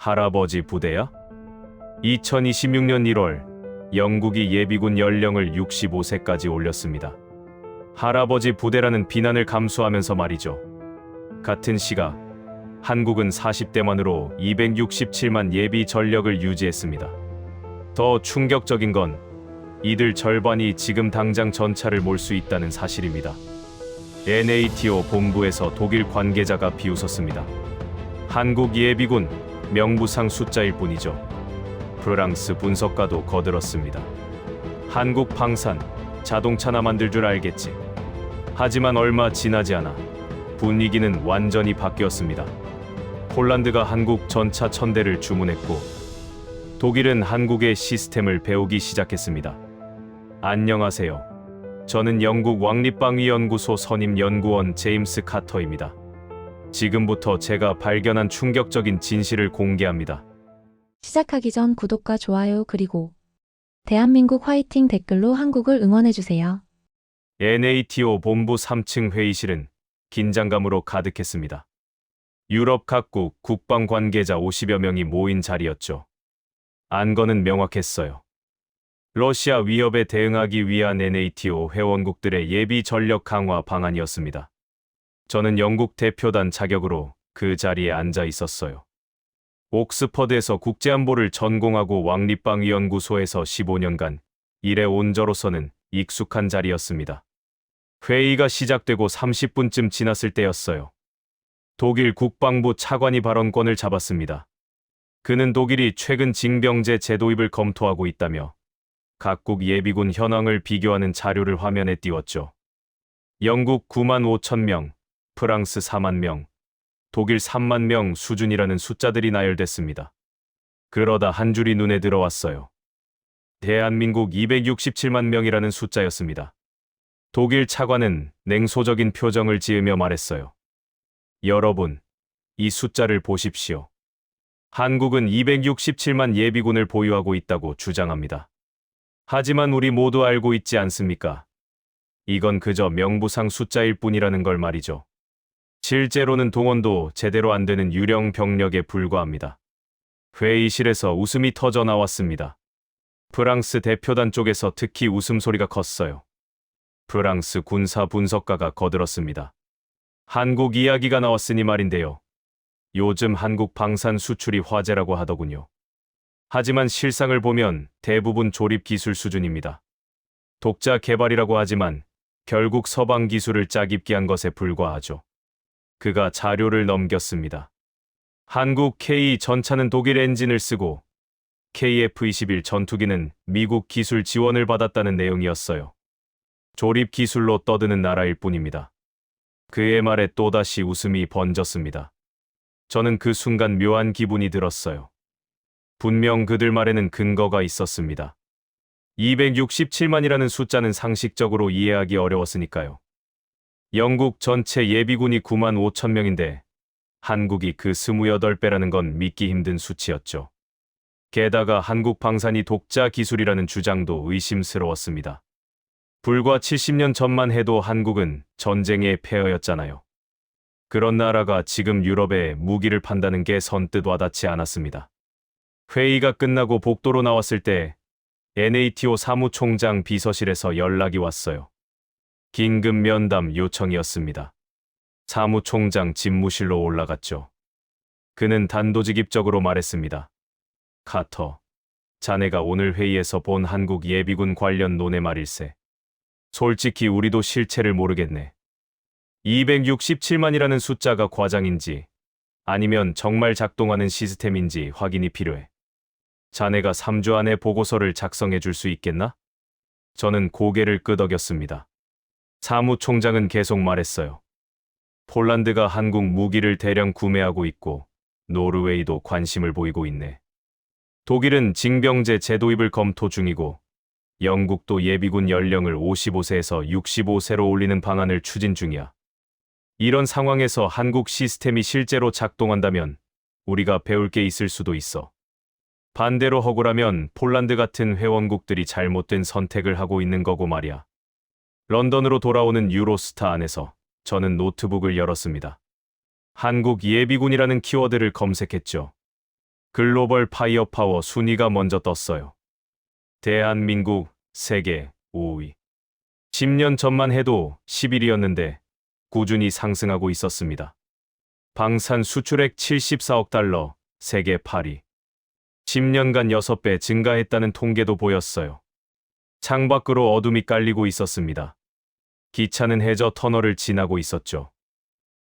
할아버지 부대야? 2026년 1월 영국이 예비군 연령을 65세까지 올렸습니다. 할아버지 부대라는 비난을 감수하면서 말이죠. 같은 시각 한국은 40대만으로 267만 예비 전력을 유지했습니다. 더 충격적인 건 이들 절반이 지금 당장 전차를 몰 수 있다는 사실입니다. NATO 본부에서 독일 관계자가 비웃었습니다. 한국 예비군 명부상 숫자일 뿐이죠. 프랑스 분석가도 거들었습니다. 한국 방산, 자동차나 만들 줄 알겠지. 하지만 얼마 지나지 않아 분위기는 완전히 바뀌었습니다. 폴란드가 한국 전차 1000대를 주문했고 독일은 한국의 시스템을 배우기 시작했습니다. 안녕하세요. 저는 영국 왕립방위연구소 선임 연구원 제임스 카터입니다. 지금부터 제가 발견한 충격적인 진실을 공개합니다. 시작하기 전 구독과 좋아요 그리고 대한민국 화이팅 댓글로 한국을 응원해주세요. NATO 본부 3층 회의실은 긴장감으로 가득했습니다. 유럽 각국 국방 관계자 50여 명이 모인 자리였죠. 안건은 명확했어요. 러시아 위협에 대응하기 위한 NATO 회원국들의 예비 전력 강화 방안이었습니다. 저는 영국 대표단 자격으로 그 자리에 앉아 있었어요. 옥스퍼드에서 국제안보를 전공하고 왕립방위연구소에서 15년간 일해온 저로서는 익숙한 자리였습니다. 회의가 시작되고 30분쯤 지났을 때였어요. 독일 국방부 차관이 발언권을 잡았습니다. 그는 독일이 최근 징병제 제도입을 검토하고 있다며 각국 예비군 현황을 비교하는 자료를 화면에 띄웠죠. 영국 9만 5천 명, 프랑스 4만 명, 독일 3만 명 수준이라는 숫자들이 나열됐습니다. 그러다 한 줄이 눈에 들어왔어요. 대한민국 267만 명이라는 숫자였습니다. 독일 차관은 냉소적인 표정을 지으며 말했어요. 여러분, 이 숫자를 보십시오. 한국은 267만 예비군을 보유하고 있다고 주장합니다. 하지만 우리 모두 알고 있지 않습니까? 이건 그저 명부상 숫자일 뿐이라는 걸 말이죠. 실제로는 동원도 제대로 안 되는 유령 병력에 불과합니다. 회의실에서 웃음이 터져 나왔습니다. 프랑스 대표단 쪽에서 특히 웃음소리가 컸어요. 프랑스 군사 분석가가 거들었습니다. 한국 이야기가 나왔으니 말인데요. 요즘 한국 방산 수출이 화제라고 하더군요. 하지만 실상을 보면 대부분 조립 기술 수준입니다. 독자 개발이라고 하지만 결국 서방 기술을 짜깁기 한 것에 불과하죠. 그가 자료를 넘겼습니다. 한국 K 전차는 독일 엔진을 쓰고 KF-21 전투기는 미국 기술 지원을 받았다는 내용이었어요. 조립 기술로 떠드는 나라일 뿐입니다. 그의 말에 또다시 웃음이 번졌습니다. 저는 그 순간 묘한 기분이 들었어요. 분명 그들 말에는 근거가 있었습니다. 267만이라는 숫자는 상식적으로 이해하기 어려웠으니까요. 영국 전체 예비군이 9만 5천 명인데 한국이 그 28배라는 건 믿기 힘든 수치였죠. 게다가 한국 방산이 독자 기술이라는 주장도 의심스러웠습니다. 불과 70년 전만 해도 한국은 전쟁의 폐허였잖아요. 그런 나라가 지금 유럽에 무기를 판다는 게 선뜻 와닿지 않았습니다. 회의가 끝나고 복도로 나왔을 때 NATO 사무총장 비서실에서 연락이 왔어요. 긴급 면담 요청이었습니다. 사무총장 집무실로 올라갔죠. 그는 단도직입적으로 말했습니다. 카터, 자네가 오늘 회의에서 본 한국 예비군 관련 논의 말일세. 솔직히 우리도 실체를 모르겠네. 267만이라는 숫자가 과장인지 아니면 정말 작동하는 시스템인지 확인이 필요해. 자네가 3주 안에 보고서를 작성해 줄 수 있겠나? 저는 고개를 끄덕였습니다. 사무총장은 계속 말했어요. 폴란드가 한국 무기를 대량 구매하고 있고 노르웨이도 관심을 보이고 있네. 독일은 징병제 제도입을 검토 중이고 영국도 예비군 연령을 55세에서 65세로 올리는 방안을 추진 중이야. 이런 상황에서 한국 시스템이 실제로 작동한다면 우리가 배울 게 있을 수도 있어. 반대로 허구라면 폴란드 같은 회원국들이 잘못된 선택을 하고 있는 거고 말이야. 런던으로 돌아오는 유로스타 안에서 저는 노트북을 열었습니다. 한국 예비군이라는 키워드를 검색했죠. 글로벌 파이어파워 순위가 먼저 떴어요. 대한민국 세계 5위. 10년 전만 해도 10위였는데 꾸준히 상승하고 있었습니다. 방산 수출액 74억 달러, 세계 8위. 10년간 6배 증가했다는 통계도 보였어요. 창밖으로 어둠이 깔리고 있었습니다. 기차는 해저 터널을 지나고 있었죠.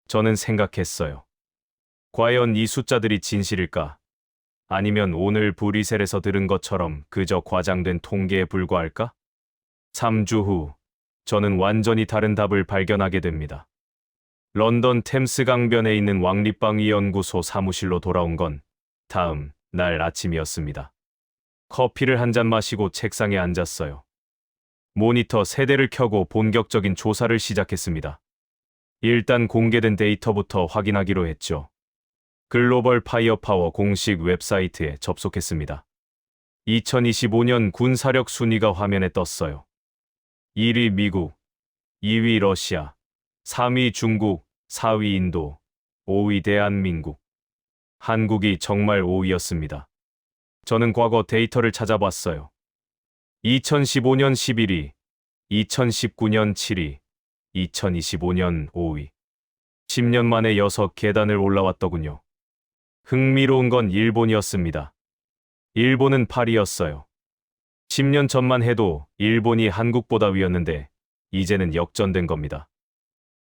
저는 생각했어요. 과연 이 숫자들이 진실일까? 아니면 오늘 브뤼셀에서 들은 것처럼 그저 과장된 통계에 불과할까? 3주 후, 저는 완전히 다른 답을 발견하게 됩니다. 런던 템스 강변에 있는 왕립방위 연구소 사무실로 돌아온 건 다음 날 아침이었습니다. 커피를 한 잔 마시고 책상에 앉았어요. 모니터 세대를 켜고 본격적인 조사를 시작했습니다. 일단 공개된 데이터부터 확인하기로 했죠. 글로벌 파이어파워 공식 웹사이트에 접속했습니다. 2025년 군사력 순위가 화면에 떴어요. 1위 미국, 2위 러시아, 3위 중국, 4위 인도, 5위 대한민국. 한국이 정말 5위였습니다. 저는 과거 데이터를 찾아봤어요. 2015년 11위, 2019년 7위, 2025년 5위. 10년 만에 6계단을 올라왔더군요. 흥미로운 건 일본이었습니다. 일본은 8위였어요. 10년 전만 해도 일본이 한국보다 위였는데 이제는 역전된 겁니다.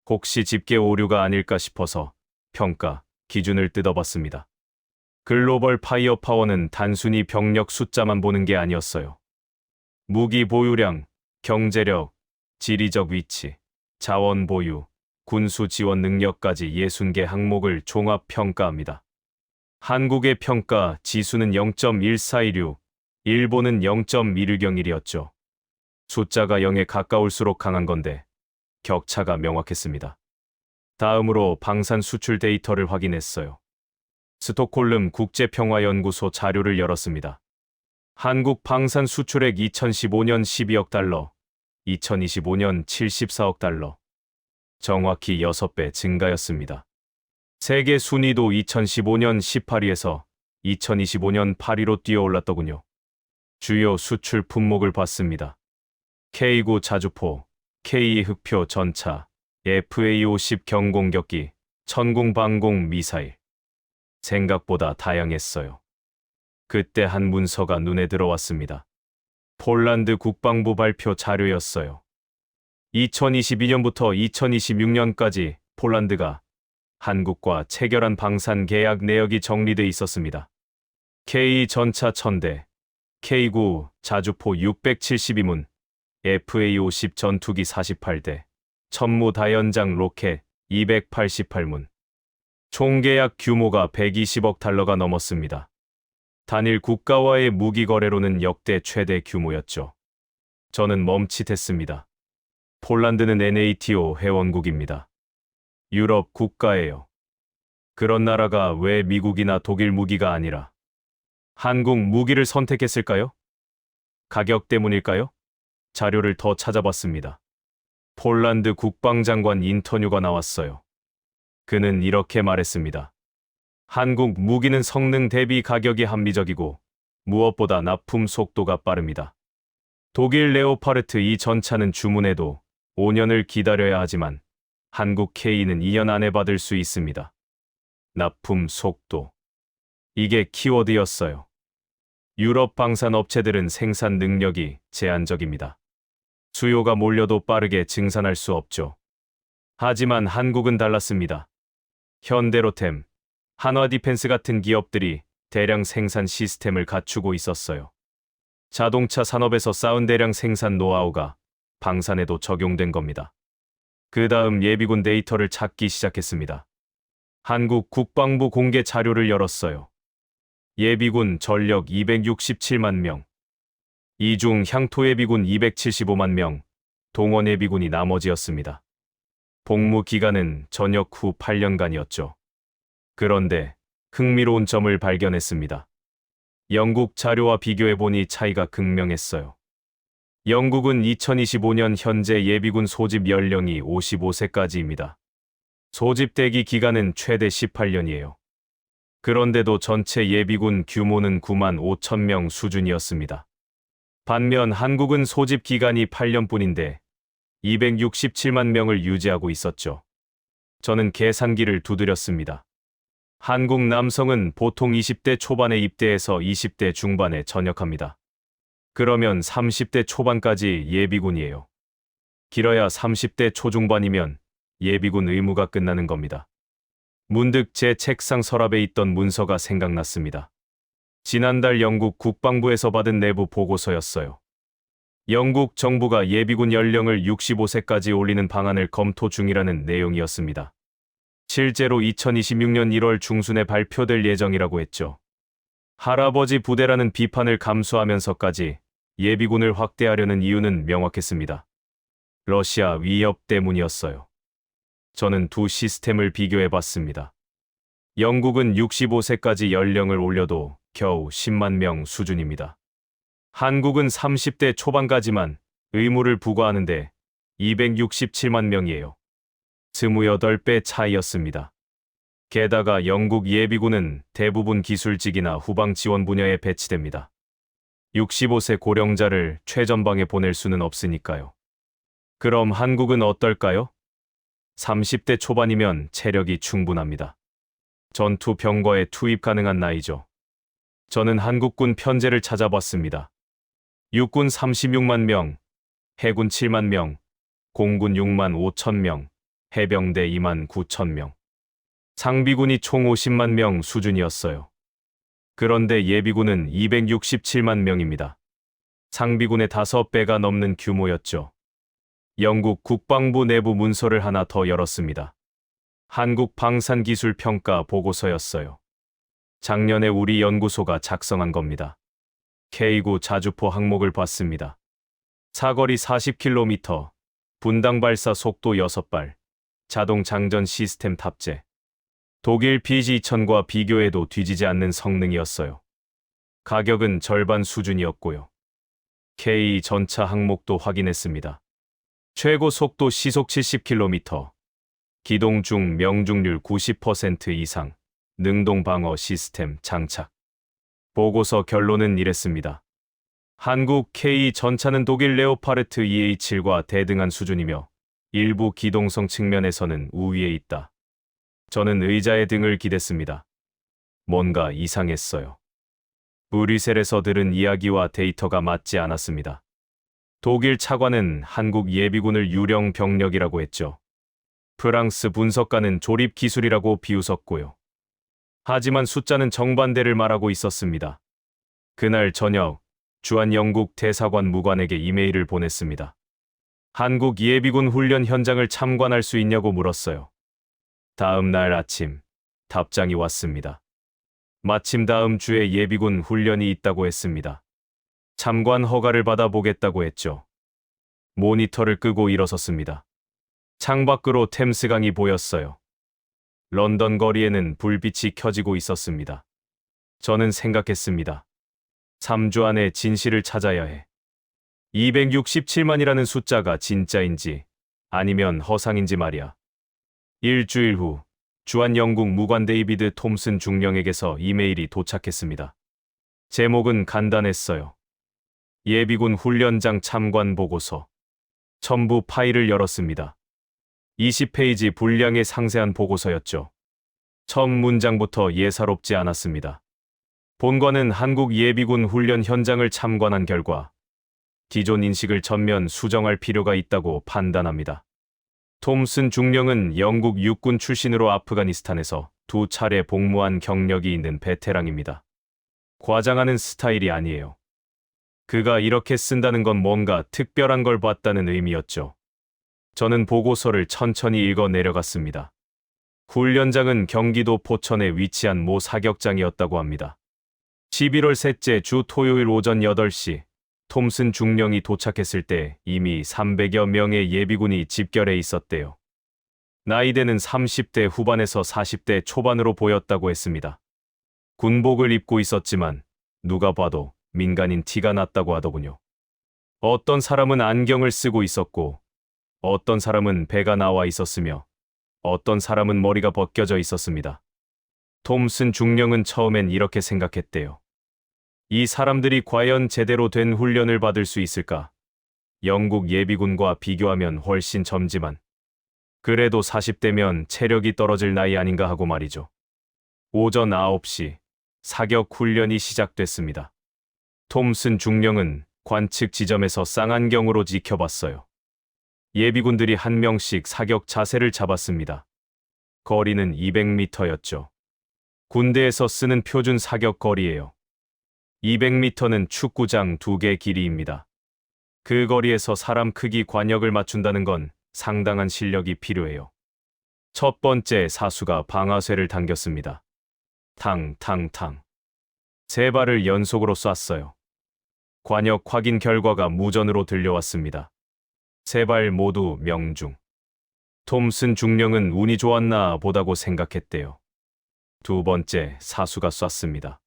혹시 집계 오류가 아닐까 싶어서 평가, 기준을 뜯어봤습니다. 글로벌 파이어파워는 단순히 병력 숫자만 보는 게 아니었어요. 무기 보유량, 경제력, 지리적 위치, 자원 보유, 군수 지원 능력까지 60개 항목을 종합 평가합니다. 한국의 평가 지수는 0.1416, 일본은 0.1601이었죠. 숫자가 0에 가까울수록 강한 건데 격차가 명확했습니다. 다음으로 방산 수출 데이터를 확인했어요. 스톡홀름 국제평화연구소 자료를 열었습니다. 한국 방산 수출액 2015년 12억 달러, 2025년 74억 달러. 정확히 6배 증가였습니다. 세계 순위도 2015년 18위에서 2025년 8위로 뛰어올랐더군요. 주요 수출 품목을 봤습니다. K9 자주포, K2 흑표 전차, FA50 경공격기, 천궁 방공 미사일. 생각보다 다양했어요. 그때 한 문서가 눈에 들어왔습니다. 폴란드 국방부 발표 자료였어요. 2022년부터 2026년까지 폴란드가 한국과 체결한 방산 계약 내역이 정리돼 있었습니다. K 전차 1000대, K9 자주포 672문, FA50 전투기 48대, 천무 다연장 로켓 288문. 총 계약 규모가 120억 달러가 넘었습니다. 단일 국가와의 무기 거래로는 역대 최대 규모였죠. 저는 멈칫했습니다. 폴란드는 NATO 회원국입니다. 유럽 국가예요. 그런 나라가 왜 미국이나 독일 무기가 아니라 한국 무기를 선택했을까요? 가격 때문일까요? 자료를 더 찾아봤습니다. 폴란드 국방장관 인터뷰가 나왔어요. 그는 이렇게 말했습니다. 한국 무기는 성능 대비 가격이 합리적이고 무엇보다 납품 속도가 빠릅니다. 독일 레오파르트 2 전차는 주문해도 5년을 기다려야 하지만 한국 K는 2년 안에 받을 수 있습니다. 납품 속도. 이게 키워드였어요. 유럽 방산 업체들은 생산 능력이 제한적입니다. 수요가 몰려도 빠르게 증산할 수 없죠. 하지만 한국은 달랐습니다. 현대로템, 한화디펜스 같은 기업들이 대량 생산 시스템을 갖추고 있었어요. 자동차 산업에서 쌓은 대량 생산 노하우가 방산에도 적용된 겁니다. 그 다음 예비군 데이터를 찾기 시작했습니다. 한국 국방부 공개 자료를 열었어요. 예비군 전력 267만 명, 이 중 향토 예비군 275만 명, 동원 예비군이 나머지였습니다. 복무 기간은 전역 후 8년간이었죠. 그런데 흥미로운 점을 발견했습니다. 영국 자료와 비교해보니 차이가 극명했어요. 영국은 2025년 현재 예비군 소집 연령이 55세까지입니다. 소집 대기 기간은 최대 18년이에요. 그런데도 전체 예비군 규모는 9만 5천 명 수준이었습니다. 반면 한국은 소집 기간이 8년뿐인데 267만 명을 유지하고 있었죠. 저는 계산기를 두드렸습니다. 한국 남성은 보통 20대 초반에 입대해서 20대 중반에 전역합니다. 그러면 30대 초반까지 예비군이에요. 길어야 30대 초중반이면 예비군 의무가 끝나는 겁니다. 문득 제 책상 서랍에 있던 문서가 생각났습니다. 지난달 영국 국방부에서 받은 내부 보고서였어요. 영국 정부가 예비군 연령을 65세까지 올리는 방안을 검토 중이라는 내용이었습니다. 실제로 2026년 1월 중순에 발표될 예정이라고 했죠. 할아버지 부대라는 비판을 감수하면서까지 예비군을 확대하려는 이유는 명확했습니다. 러시아 위협 때문이었어요. 저는 두 시스템을 비교해 봤습니다. 영국은 65세까지 연령을 올려도 겨우 10만 명 수준입니다. 한국은 30대 초반까지만 의무를 부과하는데 267만 명이에요. 28배 차이였습니다. 게다가 영국 예비군은 대부분 기술직이나 후방 지원 분야에 배치됩니다. 65세 고령자를 최전방에 보낼 수는 없으니까요. 그럼 한국은 어떨까요? 30대 초반이면 체력이 충분합니다. 전투 병거에 투입 가능한 나이죠. 저는 한국군 편제를 찾아봤습니다. 육군 36만 명, 해군 7만 명, 공군 6만 5천 명, 해병대 2만 9천 명. 상비군이 총 50만 명 수준이었어요. 그런데 예비군은 267만 명입니다. 상비군의 5배가 넘는 규모였죠. 영국 국방부 내부 문서를 하나 더 열었습니다. 한국 방산기술평가 보고서였어요. 작년에 우리 연구소가 작성한 겁니다. K9 자주포 항목을 봤습니다. 사거리 40km, 분당 발사 속도 6발, 자동 장전 시스템 탑재. 독일 BG-2000과 비교해도 뒤지지 않는 성능이었어요. 가격은 절반 수준이었고요. K 전차 항목도 확인했습니다. 최고 속도 시속 70km, 기동 중 명중률 90% 이상, 능동 방어 시스템 장착. 보고서 결론은 이랬습니다. 한국 K 전차는 독일 레오파르트 EA7과 대등한 수준이며 일부 기동성 측면에서는 우위에 있다. 저는 의자에 등을 기댔습니다. 뭔가 이상했어요. 브뤼셀에서 들은 이야기와 데이터가 맞지 않았습니다. 독일 차관은 한국 예비군을 유령 병력이라고 했죠. 프랑스 분석가는 조립 기술이라고 비웃었고요. 하지만 숫자는 정반대를 말하고 있었습니다. 그날 저녁, 주한 영국 대사관 무관에게 이메일을 보냈습니다. 한국 예비군 훈련 현장을 참관할 수 있냐고 물었어요. 다음 날 아침, 답장이 왔습니다. 마침 다음 주에 예비군 훈련이 있다고 했습니다. 참관 허가를 받아보겠다고 했죠. 모니터를 끄고 일어섰습니다. 창밖으로 템스강이 보였어요. 런던 거리에는 불빛이 켜지고 있었습니다. 저는 생각했습니다. 3주 안에 진실을 찾아야 해. 267만이라는 숫자가 진짜인지 아니면 허상인지 말이야. 일주일 후 주한 영국 무관 데이비드 톰슨 중령에게서 이메일이 도착했습니다. 제목은 간단했어요. 예비군 훈련장 참관 보고서. 첨부 파일을 열었습니다. 20페이지 분량의 상세한 보고서였죠. 첫 문장부터 예사롭지 않았습니다. 본관은 한국 예비군 훈련 현장을 참관한 결과 기존 인식을 전면 수정할 필요가 있다고 판단합니다. 톰슨 중령은 영국 육군 출신으로 아프가니스탄에서 2차례 복무한 경력이 있는 베테랑입니다. 과장하는 스타일이 아니에요. 그가 이렇게 쓴다는 건 뭔가 특별한 걸 봤다는 의미였죠. 저는 보고서를 천천히 읽어 내려갔습니다. 훈련장은 경기도 포천에 위치한 모 사격장이었다고 합니다. 11월 셋째 주 토요일 오전 8시, 톰슨 중령이 도착했을 때 이미 300여 명의 예비군이 집결해 있었대요. 나이대는 30대 후반에서 40대 초반으로 보였다고 했습니다. 군복을 입고 있었지만 누가 봐도 민간인 티가 났다고 하더군요. 어떤 사람은 안경을 쓰고 있었고 어떤 사람은 배가 나와 있었으며 어떤 사람은 머리가 벗겨져 있었습니다. 톰슨 중령은 처음엔 이렇게 생각했대요. 이 사람들이 과연 제대로 된 훈련을 받을 수 있을까? 영국 예비군과 비교하면 훨씬 젊지만 그래도 40대면 체력이 떨어질 나이 아닌가 하고 말이죠. 오전 9시 사격 훈련이 시작됐습니다. 톰슨 중령은 관측 지점에서 쌍안경으로 지켜봤어요. 예비군들이 한 명씩 사격 자세를 잡았습니다. 거리는 200m였죠. 군대에서 쓰는 표준 사격 거리예요. 200m는 축구장 2개 길이입니다. 그 거리에서 사람 크기 관역을 맞춘다는 건 상당한 실력이 필요해요. 첫 번째 사수가 방아쇠를 당겼습니다. 탕탕탕. 3발을 연속으로 쐈어요. 관역 확인 결과가 무전으로 들려왔습니다. 3발 모두 명중. 톰슨 중령은 운이 좋았나 보다고 생각했대요. 두 번째 사수가 쐈습니다.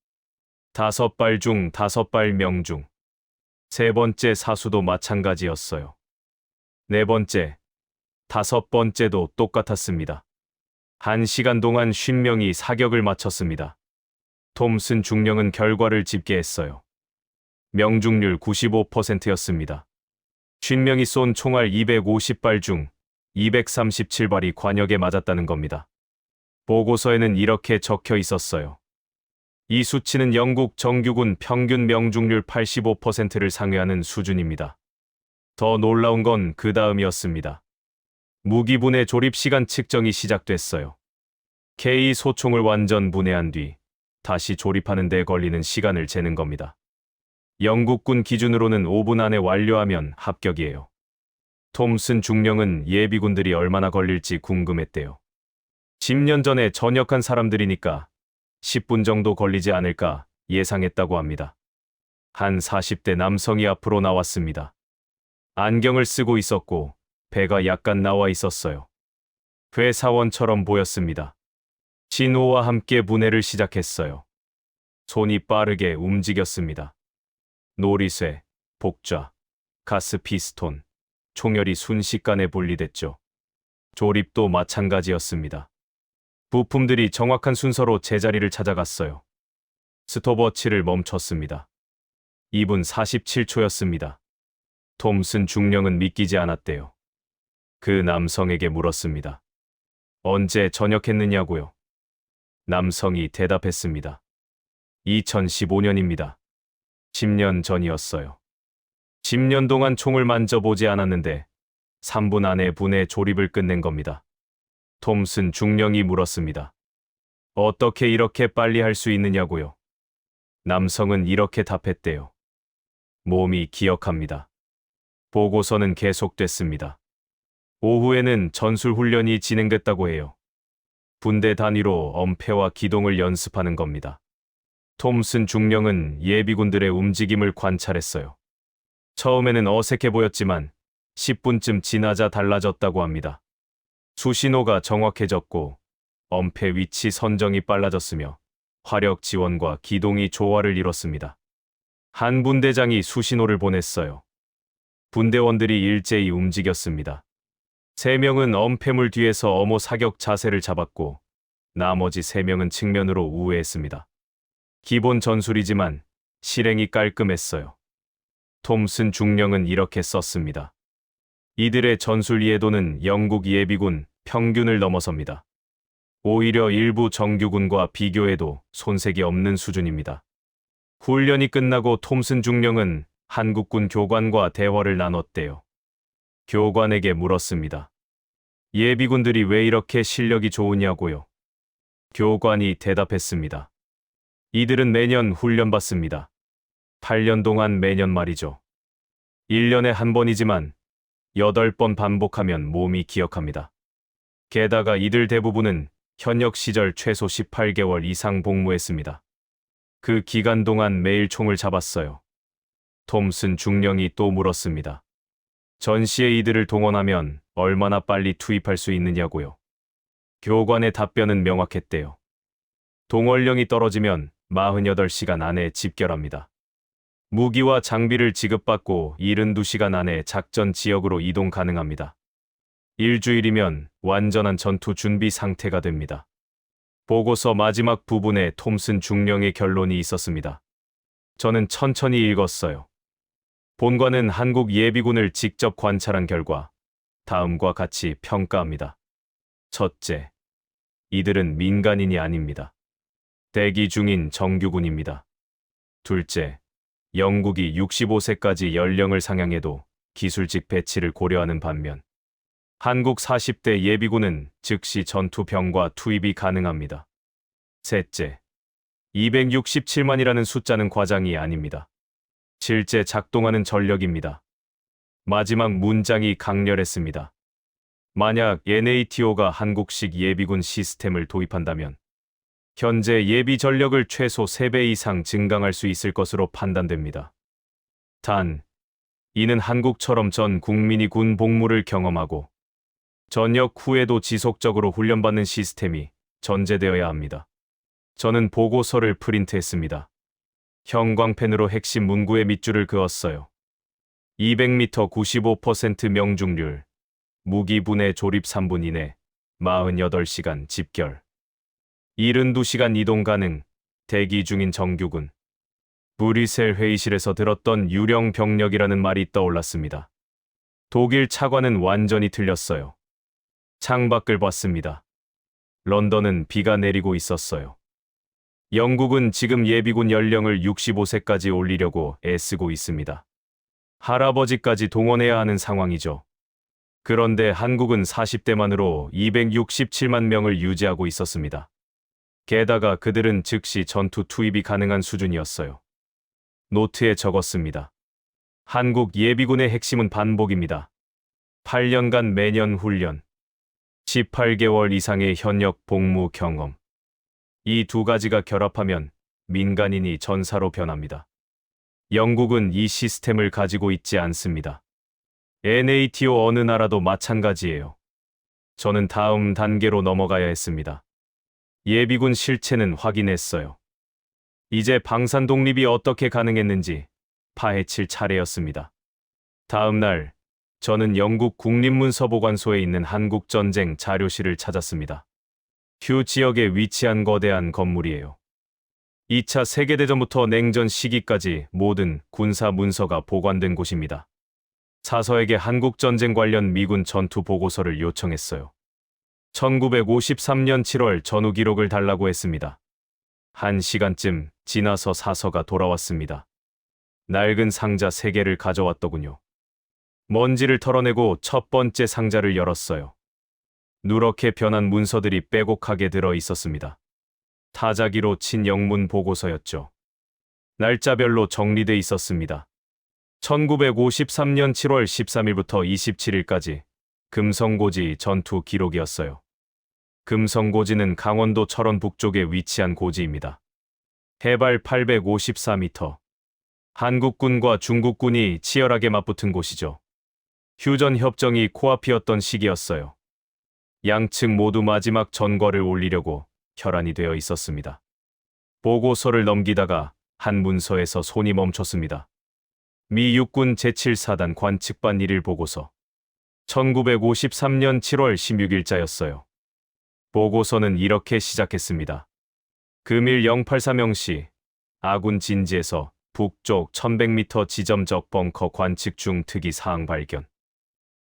5발 중 5발 명중. 세 번째 사수도 마찬가지였어요. 네 번째, 5번째도 똑같았습니다. 1시간 동안 50명이 사격을 마쳤습니다. 톰슨 중령은 결과를 집계했어요. 명중률 95%였습니다. 50명이 쏜 총알 250발 중 237발이 관역에 맞았다는 겁니다. 보고서에는 이렇게 적혀 있었어요. 이 수치는 영국 정규군 평균 명중률 85%를 상회하는 수준입니다. 더 놀라운 건 그 다음이었습니다. 무기분해 조립 시간 측정이 시작됐어요. K 소총을 완전 분해한 뒤 다시 조립하는 데 걸리는 시간을 재는 겁니다. 영국군 기준으로는 5분 안에 완료하면 합격이에요. 톰슨 중령은 예비군들이 얼마나 걸릴지 궁금했대요. 10년 전에 전역한 사람들이니까 10분 정도 걸리지 않을까 예상했다고 합니다. 한 40대 남성이 앞으로 나왔습니다. 안경을 쓰고 있었고 배가 약간 나와 있었어요. 회사원처럼 보였습니다. 진호와 함께 분해를 시작했어요. 손이 빠르게 움직였습니다. 놀이쇠, 복좌, 가스 피스톤, 총열이 순식간에 분리됐죠. 조립도 마찬가지였습니다. 부품들이 정확한 순서로 제자리를 찾아갔어요. 스톱워치를 멈췄습니다. 2분 47초였습니다. 톰슨 중령은 믿기지 않았대요. 그 남성에게 물었습니다. 언제 전역했느냐고요? 남성이 대답했습니다. 2015년입니다. 10년 전이었어요. 10년 동안 총을 만져보지 않았는데 3분 안에 분해 조립을 끝낸 겁니다. 톰슨 중령이 물었습니다. 어떻게 이렇게 빨리 할 수 있느냐고요? 남성은 이렇게 답했대요. 몸이 기억합니다. 보고서는 계속됐습니다. 오후에는 전술훈련이 진행됐다고 해요. 분대 단위로 엄폐와 기동을 연습하는 겁니다. 톰슨 중령은 예비군들의 움직임을 관찰했어요. 처음에는 어색해 보였지만 10분쯤 지나자 달라졌다고 합니다. 수신호가 정확해졌고 엄폐 위치 선정이 빨라졌으며 화력 지원과 기동이 조화를 이뤘습니다. 한 분대장이 수신호를 보냈어요. 분대원들이 일제히 움직였습니다. 3명은 엄폐물 뒤에서 어모 사격 자세를 잡았고 나머지 3명은 측면으로 우회했습니다. 기본 전술이지만 실행이 깔끔했어요. 톰슨 중령은 이렇게 썼습니다. 이들의 전술 이해도는 영국 예비군 평균을 넘어섭니다. 오히려 일부 정규군과 비교해도 손색이 없는 수준입니다. 훈련이 끝나고 톰슨 중령은 한국군 교관과 대화를 나눴대요. 교관에게 물었습니다. 예비군들이 왜 이렇게 실력이 좋으냐고요? 교관이 대답했습니다. 이들은 매년 훈련받습니다. 8년 동안 매년 말이죠. 1년에 한 번이지만 8번 반복하면 몸이 기억합니다. 게다가 이들 대부분은 현역 시절 최소 18개월 이상 복무했습니다. 그 기간 동안 매일 총을 잡았어요. 톰슨 중령이 또 물었습니다. 전시에 이들을 동원하면 얼마나 빨리 투입할 수 있느냐고요. 교관의 답변은 명확했대요. 동원령이 떨어지면 48시간 안에 집결합니다. 무기와 장비를 지급받고 72시간 안에 작전 지역으로 이동 가능합니다. 일주일이면 완전한 전투 준비 상태가 됩니다. 보고서 마지막 부분에 톰슨 중령의 결론이 있었습니다. 저는 천천히 읽었어요. 본관은 한국 예비군을 직접 관찰한 결과 다음과 같이 평가합니다. 첫째, 이들은 민간인이 아닙니다. 대기 중인 정규군입니다. 둘째, 영국이 65세까지 연령을 상향해도 기술직 배치를 고려하는 반면 한국 40대 예비군은 즉시 전투병과 투입이 가능합니다. 셋째, 267만이라는 숫자는 과장이 아닙니다. 실제 작동하는 전력입니다. 마지막 문장이 강렬했습니다. 만약 NATO가 한국식 예비군 시스템을 도입한다면 현재 예비 전력을 최소 3배 이상 증강할 수 있을 것으로 판단됩니다. 단, 이는 한국처럼 전 국민이 군 복무를 경험하고 전역 후에도 지속적으로 훈련받는 시스템이 전제되어야 합니다. 저는 보고서를 프린트했습니다. 형광펜으로 핵심 문구의 밑줄을 그었어요. 200m 95% 명중률, 무기분해 조립 3분 이내, 48시간 집결, 72시간 이동 가능, 대기 중인 정규군. 브뤼셀 회의실에서 들었던 유령 병력이라는 말이 떠올랐습니다. 독일 차관은 완전히 틀렸어요. 창밖을 봤습니다. 런던은 비가 내리고 있었어요. 영국은 지금 예비군 연령을 65세까지 올리려고 애쓰고 있습니다. 할아버지까지 동원해야 하는 상황이죠. 그런데 한국은 40대만으로 267만 명을 유지하고 있었습니다. 게다가 그들은 즉시 전투 투입이 가능한 수준이었어요. 노트에 적었습니다. 한국 예비군의 핵심은 반복입니다. 8년간 매년 훈련, 18개월 이상의 현역 복무 경험. 이 두 가지가 결합하면 민간인이 전사로 변합니다. 영국은 이 시스템을 가지고 있지 않습니다. NATO 어느 나라도 마찬가지예요. 저는 다음 단계로 넘어가야 했습니다. 예비군 실체는 확인했어요. 이제 방산 독립이 어떻게 가능했는지 파헤칠 차례였습니다. 다음 날, 저는 영국 국립문서보관소에 있는 한국전쟁 자료실을 찾았습니다. 휴 지역에 위치한 거대한 건물이에요. 2차 세계대전부터 냉전 시기까지 모든 군사 문서가 보관된 곳입니다. 사서에게 한국전쟁 관련 미군 전투 보고서를 요청했어요. 1953년 7월 전후 기록을 달라고 했습니다. 1시간쯤 지나서 사서가 돌아왔습니다. 낡은 상자 3개를 가져왔더군요. 먼지를 털어내고 첫 번째 상자를 열었어요. 누렇게 변한 문서들이 빼곡하게 들어 있었습니다. 타자기로 친 영문 보고서였죠. 날짜별로 정리돼 있었습니다. 1953년 7월 13일부터 27일까지 금성고지 전투 기록이었어요. 금성고지는 강원도 철원 북쪽에 위치한 고지입니다. 해발 854m. 한국군과 중국군이 치열하게 맞붙은 곳이죠. 휴전 협정이 코앞이었던 시기였어요. 양측 모두 마지막 전과를 올리려고 혈안이 되어 있었습니다. 보고서를 넘기다가 한 문서에서 손이 멈췄습니다. 미 육군 제7사단 관측반 1일 보고서. 1953년 7월 16일자였어요. 보고서는 이렇게 시작했습니다. 금일 083명시 아군 진지에서 북쪽 1100m 지점 적 벙커 관측 중 특이 사항 발견.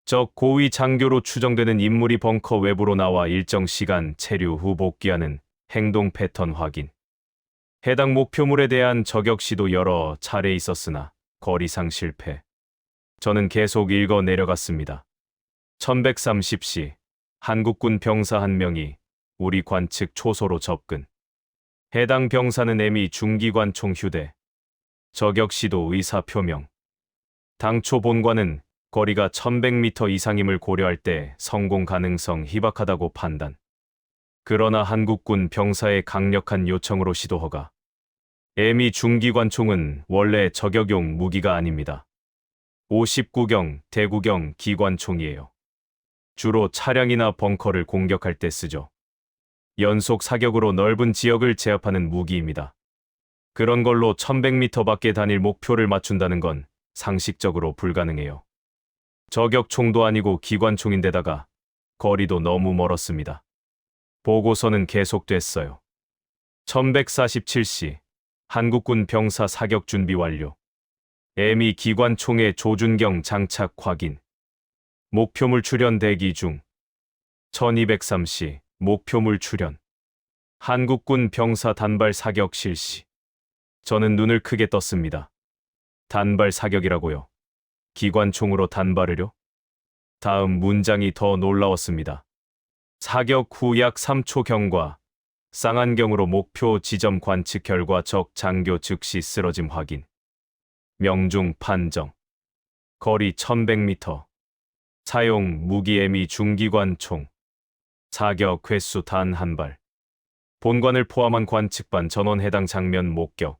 적 고위 장교로 추정되는 인물이 벙커 외부로 나와 일정 시간 체류 후 복귀하는 행동 패턴 확인. 해당 목표물에 대한 저격 시도 여러 차례 있었으나 거리상 실패. 저는 계속 읽어 내려갔습니다. 1130시 한국군 병사 1명이 우리 관측 초소로 접근. 해당 병사는 M2 중기관총 휴대. 저격 시도 의사 표명. 당초 본관은 거리가 1100m 이상임을 고려할 때 성공 가능성 희박하다고 판단. 그러나 한국군 병사의 강력한 요청으로 시도 허가. M2 중기관총은 원래 저격용 무기가 아닙니다. 59경 대구경 기관총이에요. 주로 차량이나 벙커를 공격할 때 쓰죠. 연속 사격으로 넓은 지역을 제압하는 무기입니다. 그런 걸로 1100m 밖에 다닐 목표를 맞춘다는 건 상식적으로 불가능해요. 저격총도 아니고 기관총인데다가 거리도 너무 멀었습니다. 보고서는 계속됐어요. 1147시 한국군 병사 사격 준비 완료. 에미 기관총의 조준경 장착 확인. 목표물 출현 대기 중. 1203시 목표물 출현. 한국군 병사 단발 사격 실시. 저는 눈을 크게 떴습니다. 단발 사격이라고요? 기관총으로 단발을요? 다음 문장이 더 놀라웠습니다. 사격 후 약 3초 경과. 쌍안경으로 목표 지점 관측 결과 적 장교 즉시 쓰러짐 확인. 명중 판정. 거리 1100m. 사용 무기 에미 중기관총. 사격 횟수 단 한 발. 본관을 포함한 관측반 전원 해당 장면 목격.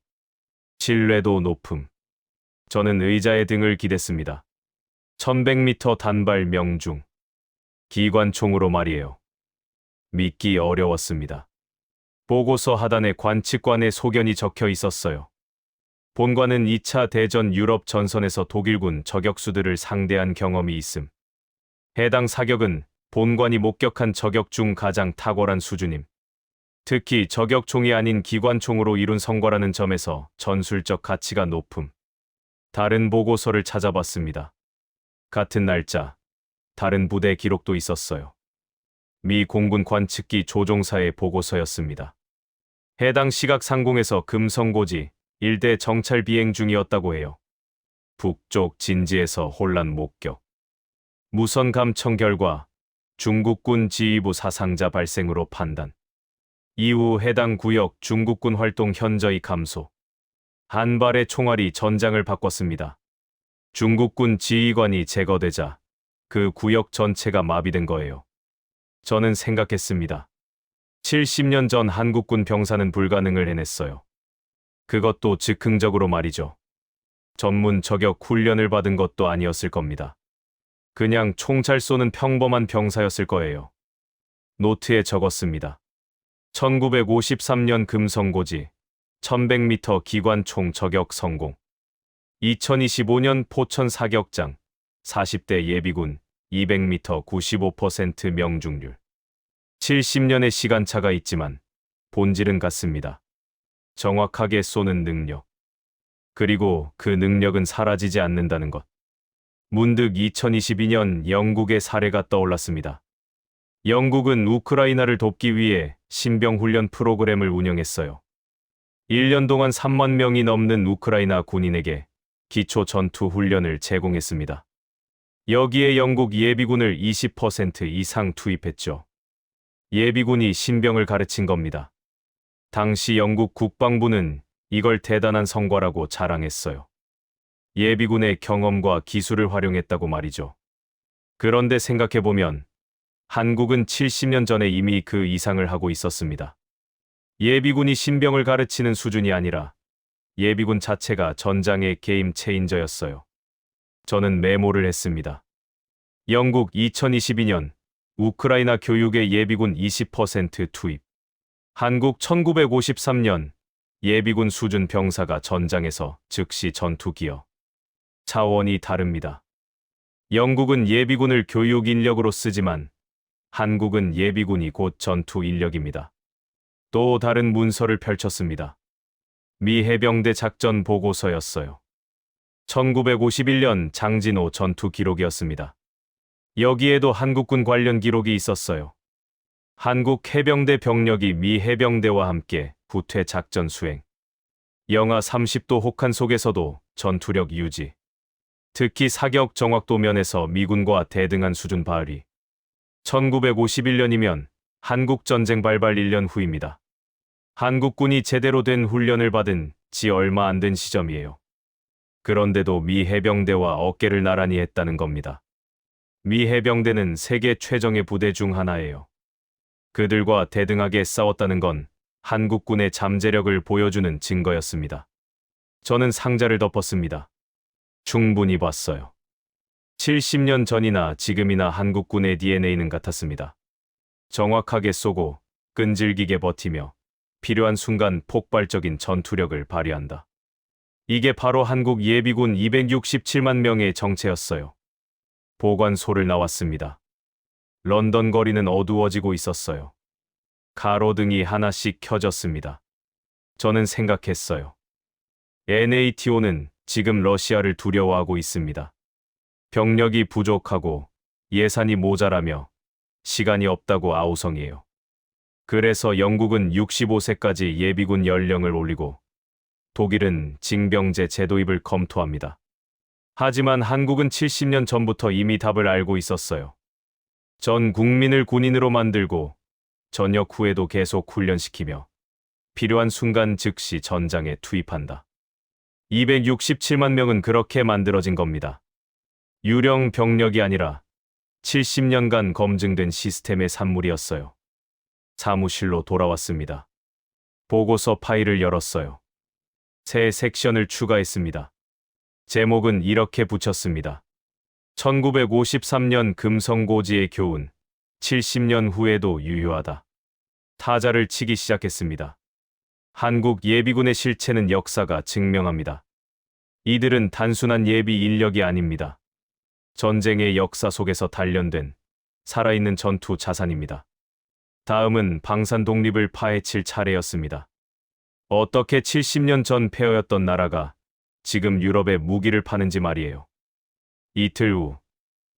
신뢰도 높음. 저는 의자의 등을 기댔습니다. 1100m 단발 명중. 기관총으로 말이에요. 믿기 어려웠습니다. 보고서 하단에 관측관의 소견이 적혀 있었어요. 본관은 2차 대전 유럽 전선에서 독일군 저격수들을 상대한 경험이 있음. 해당 사격은 본관이 목격한 저격 중 가장 탁월한 수준임. 특히 저격총이 아닌 기관총으로 이룬 성과라는 점에서 전술적 가치가 높음. 다른 보고서를 찾아봤습니다. 같은 날짜, 다른 부대 기록도 있었어요. 미 공군 관측기 조종사의 보고서였습니다. 해당 시각 상공에서 금성고지 일대 정찰 비행 중이었다고 해요. 북쪽 진지에서 혼란 목격. 무선 감청 결과 중국군 지휘부 사상자 발생으로 판단. 이후 해당 구역 중국군 활동 현저히 감소. 한 발의 총알이 전장을 바꿨습니다. 중국군 지휘관이 제거되자 그 구역 전체가 마비된 거예요. 저는 생각했습니다. 70년 전 한국군 병사는 불가능을 해냈어요. 그것도 즉흥적으로 말이죠. 전문 저격 훈련을 받은 것도 아니었을 겁니다. 그냥 총잘 쏘는 평범한 병사였을 거예요. 노트에 적었습니다. 1953년 금성고지 1100m 기관총 저격 성공. 2025년 포천 사격장 40대 예비군 200m 95% 명중률. 70년의 시간차가 있지만 본질은 같습니다. 정확하게 쏘는 능력. 그리고 그 능력은 사라지지 않는다는 것. 문득 2022년 영국의 사례가 떠올랐습니다. 영국은 우크라이나를 돕기 위해 신병훈련 프로그램을 운영했어요. 1년 동안 3만 명이 넘는 우크라이나 군인에게 기초 전투 훈련을 제공했습니다. 여기에 영국 예비군을 20% 이상 투입했죠. 예비군이 신병을 가르친 겁니다. 당시 영국 국방부는 이걸 대단한 성과라고 자랑했어요. 예비군의 경험과 기술을 활용했다고 말이죠. 그런데 생각해보면 한국은 70년 전에 이미 그 이상을 하고 있었습니다. 예비군이 신병을 가르치는 수준이 아니라 예비군 자체가 전장의 게임 체인저였어요. 저는 메모를 했습니다. 영국 2022년 우크라이나 교육의 예비군 20% 투입. 한국 1953년 예비군 수준 병사가 전장에서 즉시 전투 기여. 차원이 다릅니다. 영국은 예비군을 교육 인력으로 쓰지만 한국은 예비군이 곧 전투 인력입니다. 또 다른 문서를 펼쳤습니다. 미 해병대 작전 보고서였어요. 1951년 장진호 전투 기록이었습니다. 여기에도 한국군 관련 기록이 있었어요. 한국 해병대 병력이 미 해병대와 함께 후퇴 작전 수행. 영하 30도 혹한 속에서도 전투력 유지. 특히 사격 정확도 면에서 미군과 대등한 수준 발휘. 1951년이면 한국전쟁 발발 1년 후입니다. 한국군이 제대로 된 훈련을 받은 지 얼마 안 된 시점이에요. 그런데도 미 해병대와 어깨를 나란히 했다는 겁니다. 미 해병대는 세계 최정예 부대 중 하나예요. 그들과 대등하게 싸웠다는 건 한국군의 잠재력을 보여주는 증거였습니다. 저는 상자를 덮었습니다. 충분히 봤어요. 70년 전이나 지금이나 한국군의 DNA는 같았습니다. 정확하게 쏘고 끈질기게 버티며 필요한 순간 폭발적인 전투력을 발휘한다. 이게 바로 한국 예비군 267만 명의 정체였어요. 보관소를 나왔습니다. 런던 거리는 어두워지고 있었어요. 가로등이 하나씩 켜졌습니다. 저는 생각했어요. NATO는 지금 러시아를 두려워하고 있습니다. 병력이 부족하고 예산이 모자라며 시간이 없다고 아우성이에요. 그래서 영국은 65세까지 예비군 연령을 올리고 독일은 징병제 제도입을 검토합니다. 하지만 한국은 70년 전부터 이미 답을 알고 있었어요. 전 국민을 군인으로 만들고 전역 후에도 계속 훈련시키며 필요한 순간 즉시 전장에 투입한다. 267만 명은 그렇게 만들어진 겁니다. 유령 병력이 아니라 70년간 검증된 시스템의 산물이었어요. 사무실로 돌아왔습니다. 보고서 파일을 열었어요. 새 섹션을 추가했습니다. 제목은 이렇게 붙였습니다. 1953년 금성고지의 교훈, 70년 후에도 유효하다. 타자를 치기 시작했습니다. 한국 예비군의 실체는 역사가 증명합니다. 이들은 단순한 예비 인력이 아닙니다. 전쟁의 역사 속에서 단련된 살아있는 전투 자산입니다. 다음은 방산 독립을 파헤칠 차례였습니다. 어떻게 70년 전 폐허였던 나라가 지금 유럽에 무기를 파는지 말이에요. 이틀 후,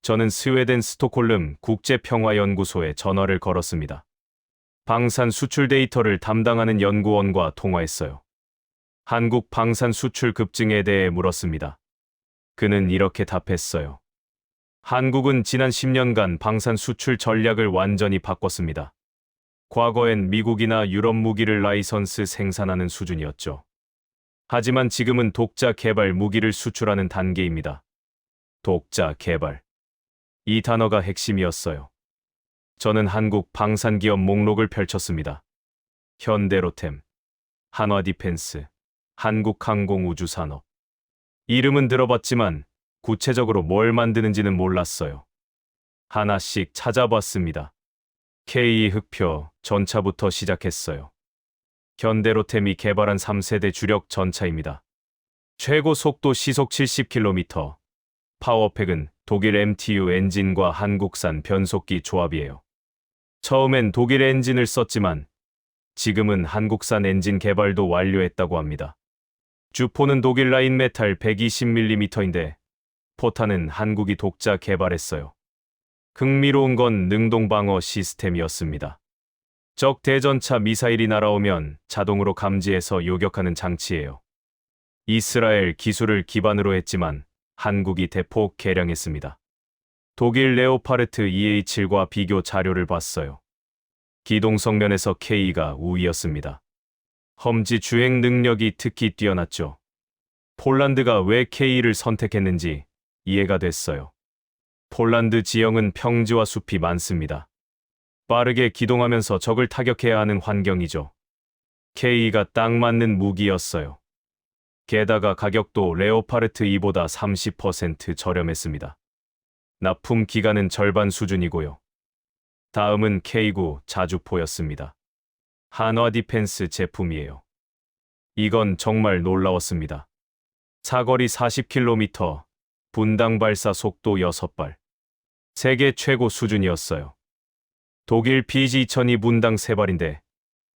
저는 스웨덴 스톡홀름 국제평화연구소에 전화를 걸었습니다. 방산 수출 데이터를 담당하는 연구원과 통화했어요. 한국 방산 수출 급증에 대해 물었습니다. 그는 이렇게 답했어요. 한국은 지난 10년간 방산 수출 전략을 완전히 바꿨습니다. 과거엔 미국이나 유럽 무기를 라이선스 생산하는 수준이었죠. 하지만 지금은 독자 개발 무기를 수출하는 단계입니다. 독자 개발. 이 단어가 핵심이었어요. 저는 한국 방산기업 목록을 펼쳤습니다. 현대로템, 한화디펜스, 한국항공우주산업. 이름은 들어봤지만 구체적으로 뭘 만드는지는 몰랐어요. 하나씩 찾아봤습니다. K 흑표 전차부터 시작했어요. 현대로템이 개발한 3세대 주력 전차입니다. 최고 속도 시속 70km, 파워팩은 독일 MTU 엔진과 한국산 변속기 조합이에요. 처음엔 독일 엔진을 썼지만 지금은 한국산 엔진 개발도 완료했다고 합니다. 주포는 독일 라인메탈 120mm인데 포탄은 한국이 독자 개발했어요. 흥미로운 건 능동방어 시스템이었습니다. 적 대전차 미사일이 날아오면 자동으로 감지해서 요격하는 장치예요. 이스라엘 기술을 기반으로 했지만 한국이 대폭 개량했습니다. 독일 레오파르트 EA7과 비교 자료를 봤어요. 기동성 면에서 K가 우위였습니다. 험지 주행 능력이 특히 뛰어났죠. 폴란드가 왜 K를 선택했는지 이해가 됐어요. 폴란드 지형은 평지와 숲이 많습니다. 빠르게 기동하면서 적을 타격해야 하는 환경이죠. K가 딱 맞는 무기였어요. 게다가 가격도 레오파르트 2보다 30% 저렴했습니다. 납품 기간은 절반 수준이고요. 다음은 K9 자주포였습니다. 한화디펜스 제품이에요. 이건 정말 놀라웠습니다. 사거리 40km, 분당 발사 속도 6발. 세계 최고 수준이었어요. 독일 PG-2002 분당 3발인데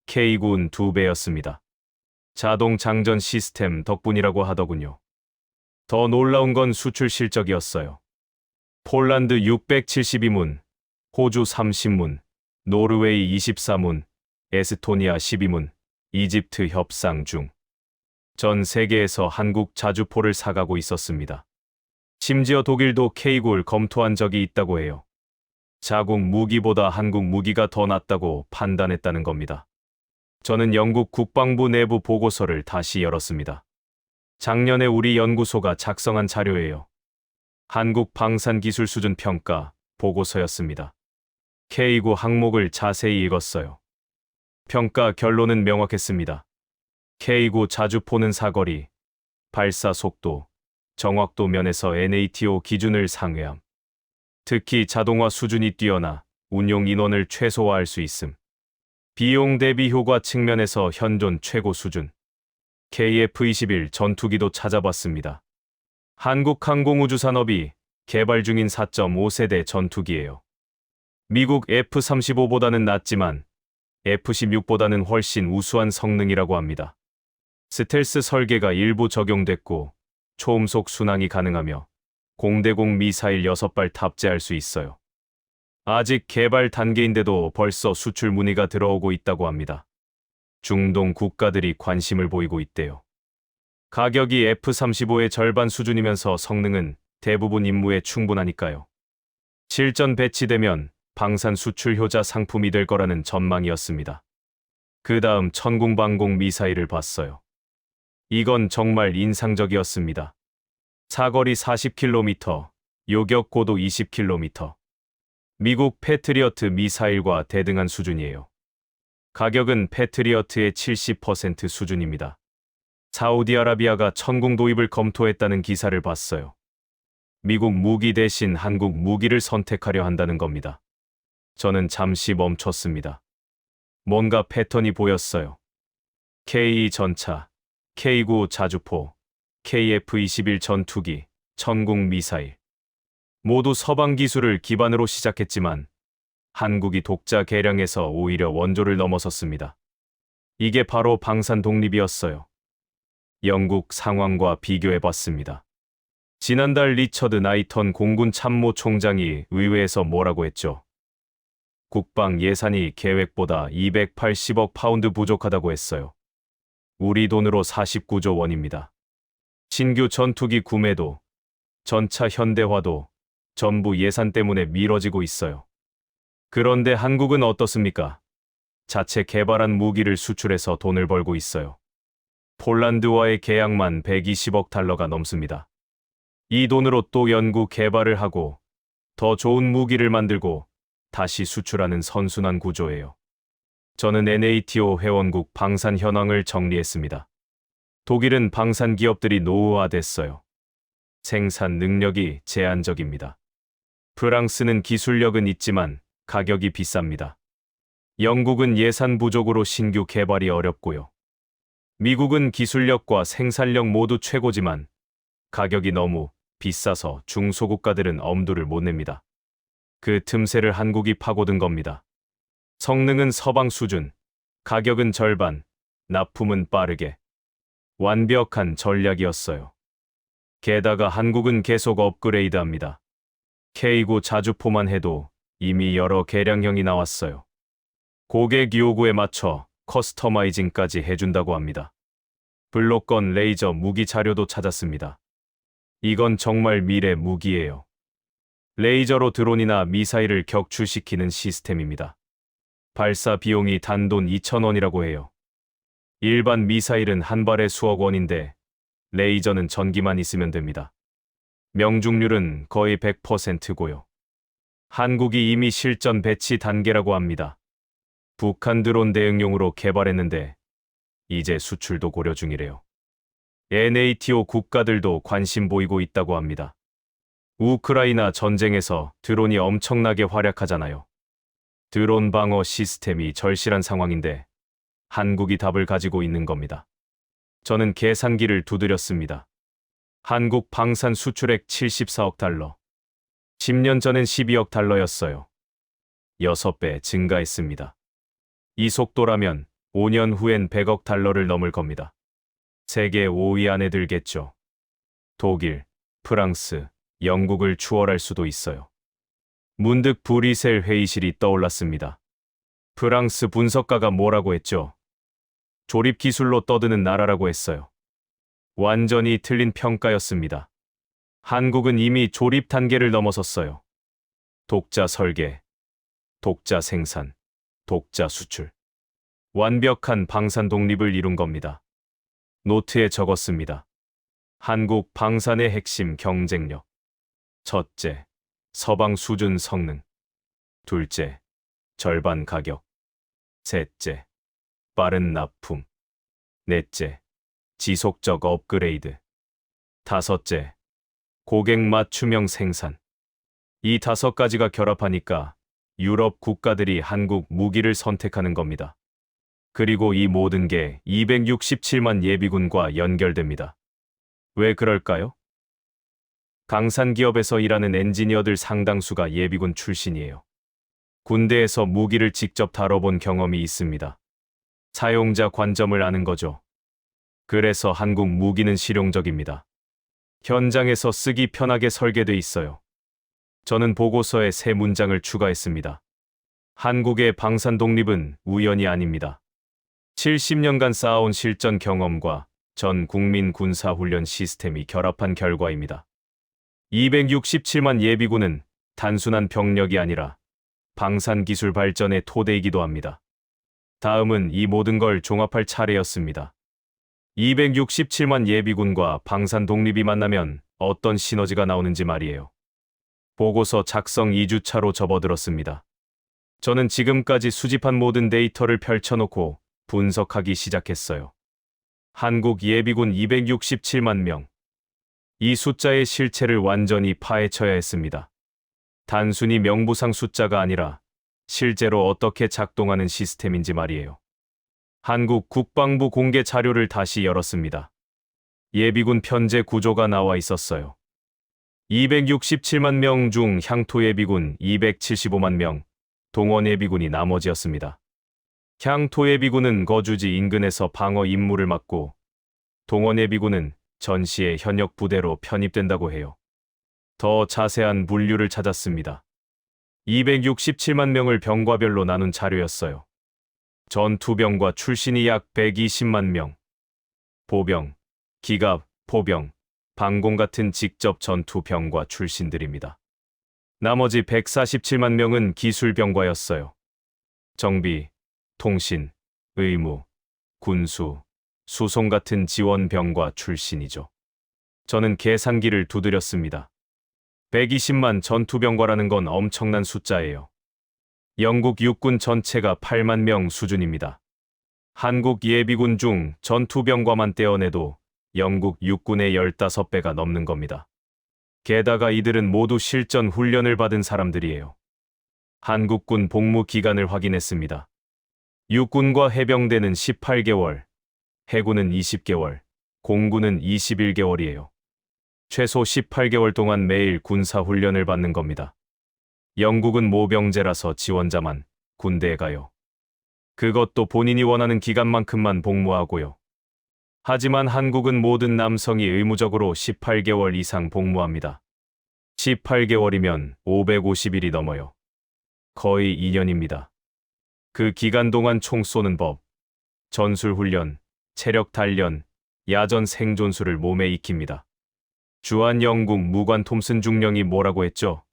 K9는 2배였습니다. 자동 장전 시스템 덕분이라고 하더군요. 더 놀라운 건 수출 실적이었어요. 폴란드 672문, 호주 30문, 노르웨이 24문, 에스토니아 12문, 이집트 협상 중. 전 세계에서 한국 자주포를 사가고 있었습니다. 심지어 독일도 K9를 검토한 적이 있다고 해요. 자국 무기보다 한국 무기가 더 낫다고 판단했다는 겁니다. 저는 영국 국방부 내부 보고서를 다시 열었습니다. 작년에 우리 연구소가 작성한 자료예요. 한국 방산기술 수준 평가 보고서였습니다. K9 항목을 자세히 읽었어요. 평가 결론은 명확했습니다. K9 자주포는 사거리, 발사 속도, 정확도 면에서 NATO 기준을 상회함. 특히 자동화 수준이 뛰어나 운용 인원을 최소화할 수 있음. 비용 대비 효과 측면에서 현존 최고 수준. KF-21 전투기도 찾아봤습니다. 한국항공우주산업이 개발 중인 4.5세대 전투기예요. 미국 F-35보다는 낫지만 F-16보다는 훨씬 우수한 성능이라고 합니다. 스텔스 설계가 일부 적용됐고 초음속 순항이 가능하며 공대공 미사일 6발 탑재할 수 있어요. 아직 개발 단계인데도 벌써 수출 문의가 들어오고 있다고 합니다. 중동 국가들이 관심을 보이고 있대요. 가격이 F-35의 절반 수준이면서 성능은 대부분 임무에 충분하니까요. 실전 배치되면 방산 수출 효자 상품이 될 거라는 전망이었습니다. 그 다음 천궁방공 미사일을 봤어요. 이건 정말 인상적이었습니다. 사거리 40km, 요격 고도 20km. 미국 패트리어트 미사일과 대등한 수준이에요. 가격은 패트리어트의 70% 수준입니다. 사우디아라비아가 천궁 도입을 검토했다는 기사를 봤어요. 미국 무기 대신 한국 무기를 선택하려 한다는 겁니다. 저는 잠시 멈췄습니다. 뭔가 패턴이 보였어요. K2 전차, K9 자주포, KF-21 전투기, 천궁 미사일. 모두 서방 기술을 기반으로 시작했지만 한국이 독자 개량해서 오히려 원조를 넘어섰습니다. 이게 바로 방산 독립이었어요. 영국 상황과 비교해봤습니다. 지난달 리처드 나이턴 공군 참모총장이 의회에서 뭐라고 했죠? 국방 예산이 계획보다 280억 파운드 부족하다고 했어요. 우리 돈으로 49조 원입니다. 신규 전투기 구매도, 전차 현대화도 전부 예산 때문에 미뤄지고 있어요. 그런데 한국은 어떻습니까? 자체 개발한 무기를 수출해서 돈을 벌고 있어요. 폴란드와의 계약만 120억 달러가 넘습니다. 이 돈으로 또 연구 개발을 하고 더 좋은 무기를 만들고 다시 수출하는 선순환 구조예요. 저는 NATO 회원국 방산 현황을 정리했습니다. 독일은 방산 기업들이 노후화됐어요. 생산 능력이 제한적입니다. 프랑스는 기술력은 있지만 가격이 비쌉니다. 영국은 예산 부족으로 신규 개발이 어렵고요. 미국은 기술력과 생산력 모두 최고지만 가격이 너무 비싸서 중소국가들은 엄두를 못 냅니다. 그 틈새를 한국이 파고든 겁니다. 성능은 서방 수준, 가격은 절반, 납품은 빠르게. 완벽한 전략이었어요. 게다가 한국은 계속 업그레이드합니다. K9 자주포만 해도 이미 여러 개량형이 나왔어요. 고객 요구에 맞춰 커스터마이징까지 해준다고 합니다. 블록건 레이저 무기 자료도 찾았습니다. 이건 정말 미래 무기예요. 레이저로 드론이나 미사일을 격추시키는 시스템입니다. 발사 비용이 단돈 2,000원이라고 해요. 일반 미사일은 한 발에 수억 원인데 레이저는 전기만 있으면 됩니다. 명중률은 거의 100%고요. 한국이 이미 실전 배치 단계라고 합니다. 북한 드론 대응용으로 개발했는데 이제 수출도 고려 중이래요. NATO 국가들도 관심 보이고 있다고 합니다. 우크라이나 전쟁에서 드론이 엄청나게 활약하잖아요. 드론 방어 시스템이 절실한 상황인데 한국이 답을 가지고 있는 겁니다. 저는 계산기를 두드렸습니다. 한국 방산 수출액 74억 달러. 10년 전엔 12억 달러였어요. 6배 증가했습니다. 이 속도라면 5년 후엔 100억 달러를 넘을 겁니다. 세계 5위 안에 들겠죠. 독일, 프랑스, 영국을 추월할 수도 있어요. 문득 브뤼셀 회의실이 떠올랐습니다. 프랑스 분석가가 뭐라고 했죠? 조립 기술로 떠드는 나라라고 했어요. 완전히 틀린 평가였습니다. 한국은 이미 조립 단계를 넘어섰어요. 독자 설계, 독자 생산, 독자 수출. 완벽한 방산 독립을 이룬 겁니다. 노트에 적었습니다. 한국 방산의 핵심 경쟁력. 첫째, 서방 수준 성능. 둘째, 절반 가격. 셋째, 빠른 납품. 넷째, 지속적 업그레이드. 다섯째, 고객 맞춤형 생산. 이 5가지가 결합하니까 유럽 국가들이 한국 무기를 선택하는 겁니다. 그리고 이 모든 게 267만 예비군과 연결됩니다. 왜 그럴까요? 강산 기업에서 일하는 엔지니어들 상당수가 예비군 출신이에요. 군대에서 무기를 직접 다뤄본 경험이 있습니다. 사용자 관점을 아는 거죠. 그래서 한국 무기는 실용적입니다. 현장에서 쓰기 편하게 설계돼 있어요. 저는 보고서에 세 문장을 추가했습니다. 한국의 방산 독립은 우연이 아닙니다. 70년간 쌓아온 실전 경험과 전 국민 군사훈련 시스템이 결합한 결과입니다. 267만 예비군은 단순한 병력이 아니라 방산기술 발전의 토대이기도 합니다. 다음은 이 모든 걸 종합할 차례였습니다. 267만 예비군과 방산 독립이 만나면 어떤 시너지가 나오는지 말이에요. 보고서 작성 2주차로 접어들었습니다. 저는 지금까지 수집한 모든 데이터를 펼쳐놓고 분석하기 시작했어요. 한국 예비군 267만 명. 이 숫자의 실체를 완전히 파헤쳐야 했습니다. 단순히 명부상 숫자가 아니라 실제로 어떻게 작동하는 시스템인지 말이에요. 한국 국방부 공개 자료를 다시 열었습니다. 예비군 편제 구조가 나와 있었어요. 267만 명 중 향토 예비군 275만 명, 동원 예비군이 나머지였습니다. 향토 예비군은 거주지 인근에서 방어 임무를 맡고 동원 예비군은 전시의 현역 부대로 편입된다고 해요. 더 자세한 분류를 찾았습니다. 267만 명을 병과별로 나눈 자료였어요. 전투병과 출신이 약 120만 명. 보병, 기갑, 포병, 방공 같은 직접 전투병과 출신들입니다. 나머지 147만 명은 기술병과였어요. 정비, 통신, 의무, 군수, 수송 같은 지원병과 출신이죠. 저는 계산기를 두드렸습니다. 120만 전투병과라는 건 엄청난 숫자예요. 영국 육군 전체가 8만 명 수준입니다. 한국 예비군 중 전투병과만 떼어내도 영국 육군의 15배가 넘는 겁니다. 게다가 이들은 모두 실전 훈련을 받은 사람들이에요. 한국군 복무 기간을 확인했습니다. 육군과 해병대는 18개월, 해군은 20개월, 공군은 21개월이에요. 최소 18개월 동안 매일 군사훈련을 받는 겁니다. 영국은 모병제라서 지원자만 군대에 가요. 그것도 본인이 원하는 기간만큼만 복무하고요. 하지만 한국은 모든 남성이 의무적으로 18개월 이상 복무합니다. 18개월이면 550일이 넘어요. 거의 2년입니다. 그 기간 동안 총 쏘는 법, 전술훈련, 체력 단련, 야전 생존수를 몸에 익힙니다. 주한 영국 무관 톰슨 중령이 뭐라고 했죠?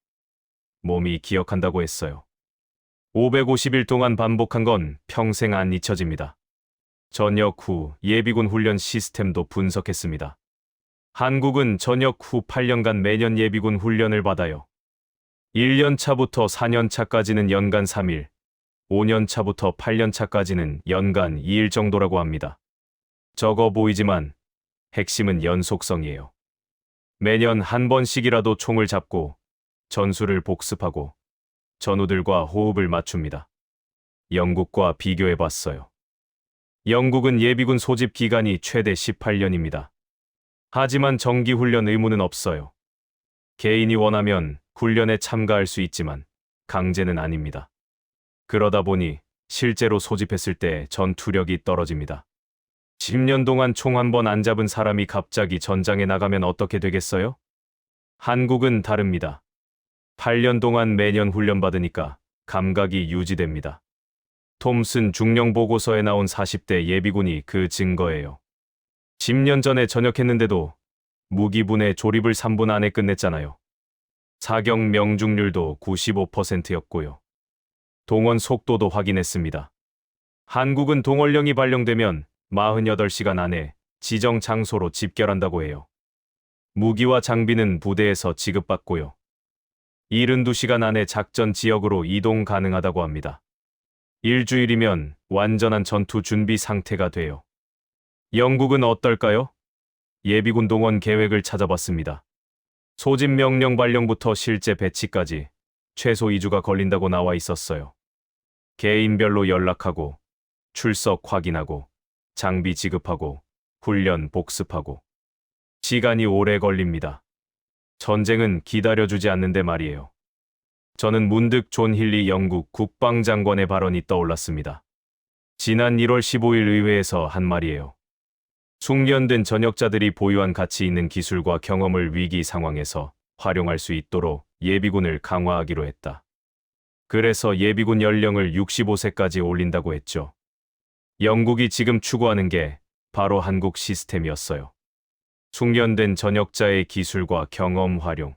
몸이 기억한다고 했어요. 550일 동안 반복한 건 평생 안 잊혀집니다. 전역 후 예비군 훈련 시스템도 분석했습니다. 한국은 전역 후 8년간 매년 예비군 훈련을 받아요. 1년 차부터 4년 차까지는 연간 3일, 5년 차부터 8년 차까지는 연간 2일 정도라고 합니다. 적어 보이지만 핵심은 연속성이에요. 매년 한 번씩이라도 총을 잡고 전술을 복습하고 전우들과 호흡을 맞춥니다. 영국과 비교해봤어요. 영국은 예비군 소집 기간이 최대 18년입니다. 하지만 정기훈련 의무는 없어요. 개인이 원하면 훈련에 참가할 수 있지만 강제는 아닙니다. 그러다 보니 실제로 소집했을 때 전투력이 떨어집니다. 10년 동안 총 한 번 안 잡은 사람이 갑자기 전장에 나가면 어떻게 되겠어요? 한국은 다릅니다. 8년 동안 매년 훈련받으니까 감각이 유지됩니다. 톰슨 중령 보고서에 나온 40대 예비군이 그 증거예요. 10년 전에 전역했는데도 무기분의 조립을 3분 안에 끝냈잖아요. 사격 명중률도 95%였고요. 동원 속도도 확인했습니다. 한국은 동원령이 발령되면 48시간 안에 지정 장소로 집결한다고 해요. 무기와 장비는 부대에서 지급받고요. 72시간 안에 작전 지역으로 이동 가능하다고 합니다. 일주일이면 완전한 전투 준비 상태가 돼요. 영국은 어떨까요? 예비군 동원 계획을 찾아봤습니다. 소집 명령 발령부터 실제 배치까지 최소 2주가 걸린다고 나와 있었어요. 개인별로 연락하고, 출석 확인하고, 장비 지급하고, 훈련 복습하고. 시간이 오래 걸립니다. 전쟁은 기다려주지 않는데 말이에요. 저는 문득 존 힐리 영국 국방장관의 발언이 떠올랐습니다. 지난 1월 15일 의회에서 한 말이에요. 숙련된 전역자들이 보유한 가치 있는 기술과 경험을 위기 상황에서 활용할 수 있도록 예비군을 강화하기로 했다. 그래서 예비군 연령을 65세까지 올린다고 했죠. 영국이 지금 추구하는 게 바로 한국 시스템이었어요. 숙련된 전역자의 기술과 경험 활용.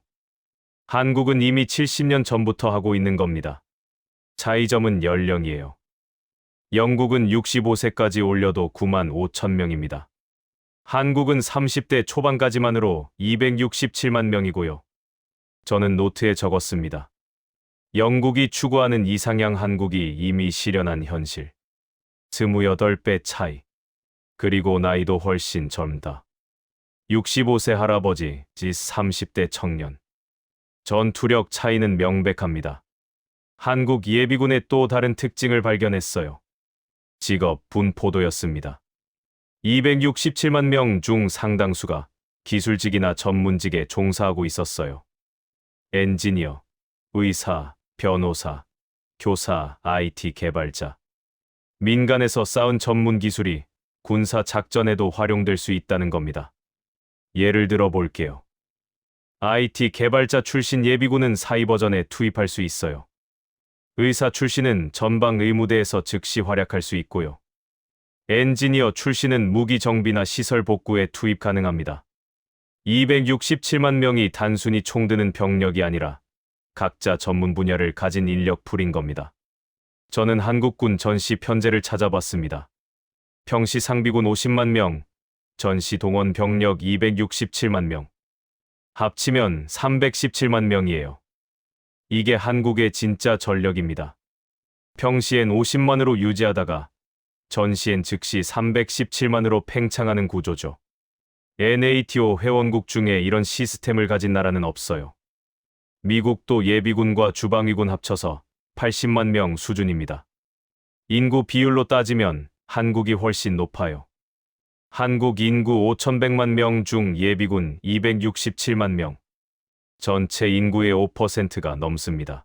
한국은 이미 70년 전부터 하고 있는 겁니다. 차이점은 연령이에요. 영국은 65세까지 올려도 9만 5천 명입니다. 한국은 30대 초반까지만으로 267만 명이고요. 저는 노트에 적었습니다. 영국이 추구하는 이상향, 한국이 이미 실현한 현실. 28배 차이. 그리고 나이도 훨씬 젊다. 65세 할아버지, 30대 청년. 전투력 차이는 명백합니다. 한국 예비군의 또 다른 특징을 발견했어요. 직업 분포도였습니다. 267만 명 중 상당수가 기술직이나 전문직에 종사하고 있었어요. 엔지니어, 의사, 변호사, 교사, IT 개발자. 민간에서 쌓은 전문 기술이 군사 작전에도 활용될 수 있다는 겁니다. 예를 들어 볼게요. IT 개발자 출신 예비군은 사이버전에 투입할 수 있어요. 의사 출신은 전방 의무대에서 즉시 활약할 수 있고요. 엔지니어 출신은 무기 정비나 시설 복구에 투입 가능합니다. 267만 명이 단순히 총드는 병력이 아니라 각자 전문 분야를 가진 인력풀인 겁니다. 저는 한국군 전시 편제를 찾아봤습니다. 평시 상비군 50만 명, 전시 동원 병력 267만 명. 합치면 317만 명이에요. 이게 한국의 진짜 전력입니다. 평시엔 50만으로 유지하다가 전시엔 즉시 317만으로 팽창하는 구조죠. NATO 회원국 중에 이런 시스템을 가진 나라는 없어요. 미국도 예비군과 주방위군 합쳐서 80만 명 수준입니다. 인구 비율로 따지면 한국이 훨씬 높아요. 한국 인구 5,100만 명 중 예비군 267만 명. 전체 인구의 5%가 넘습니다.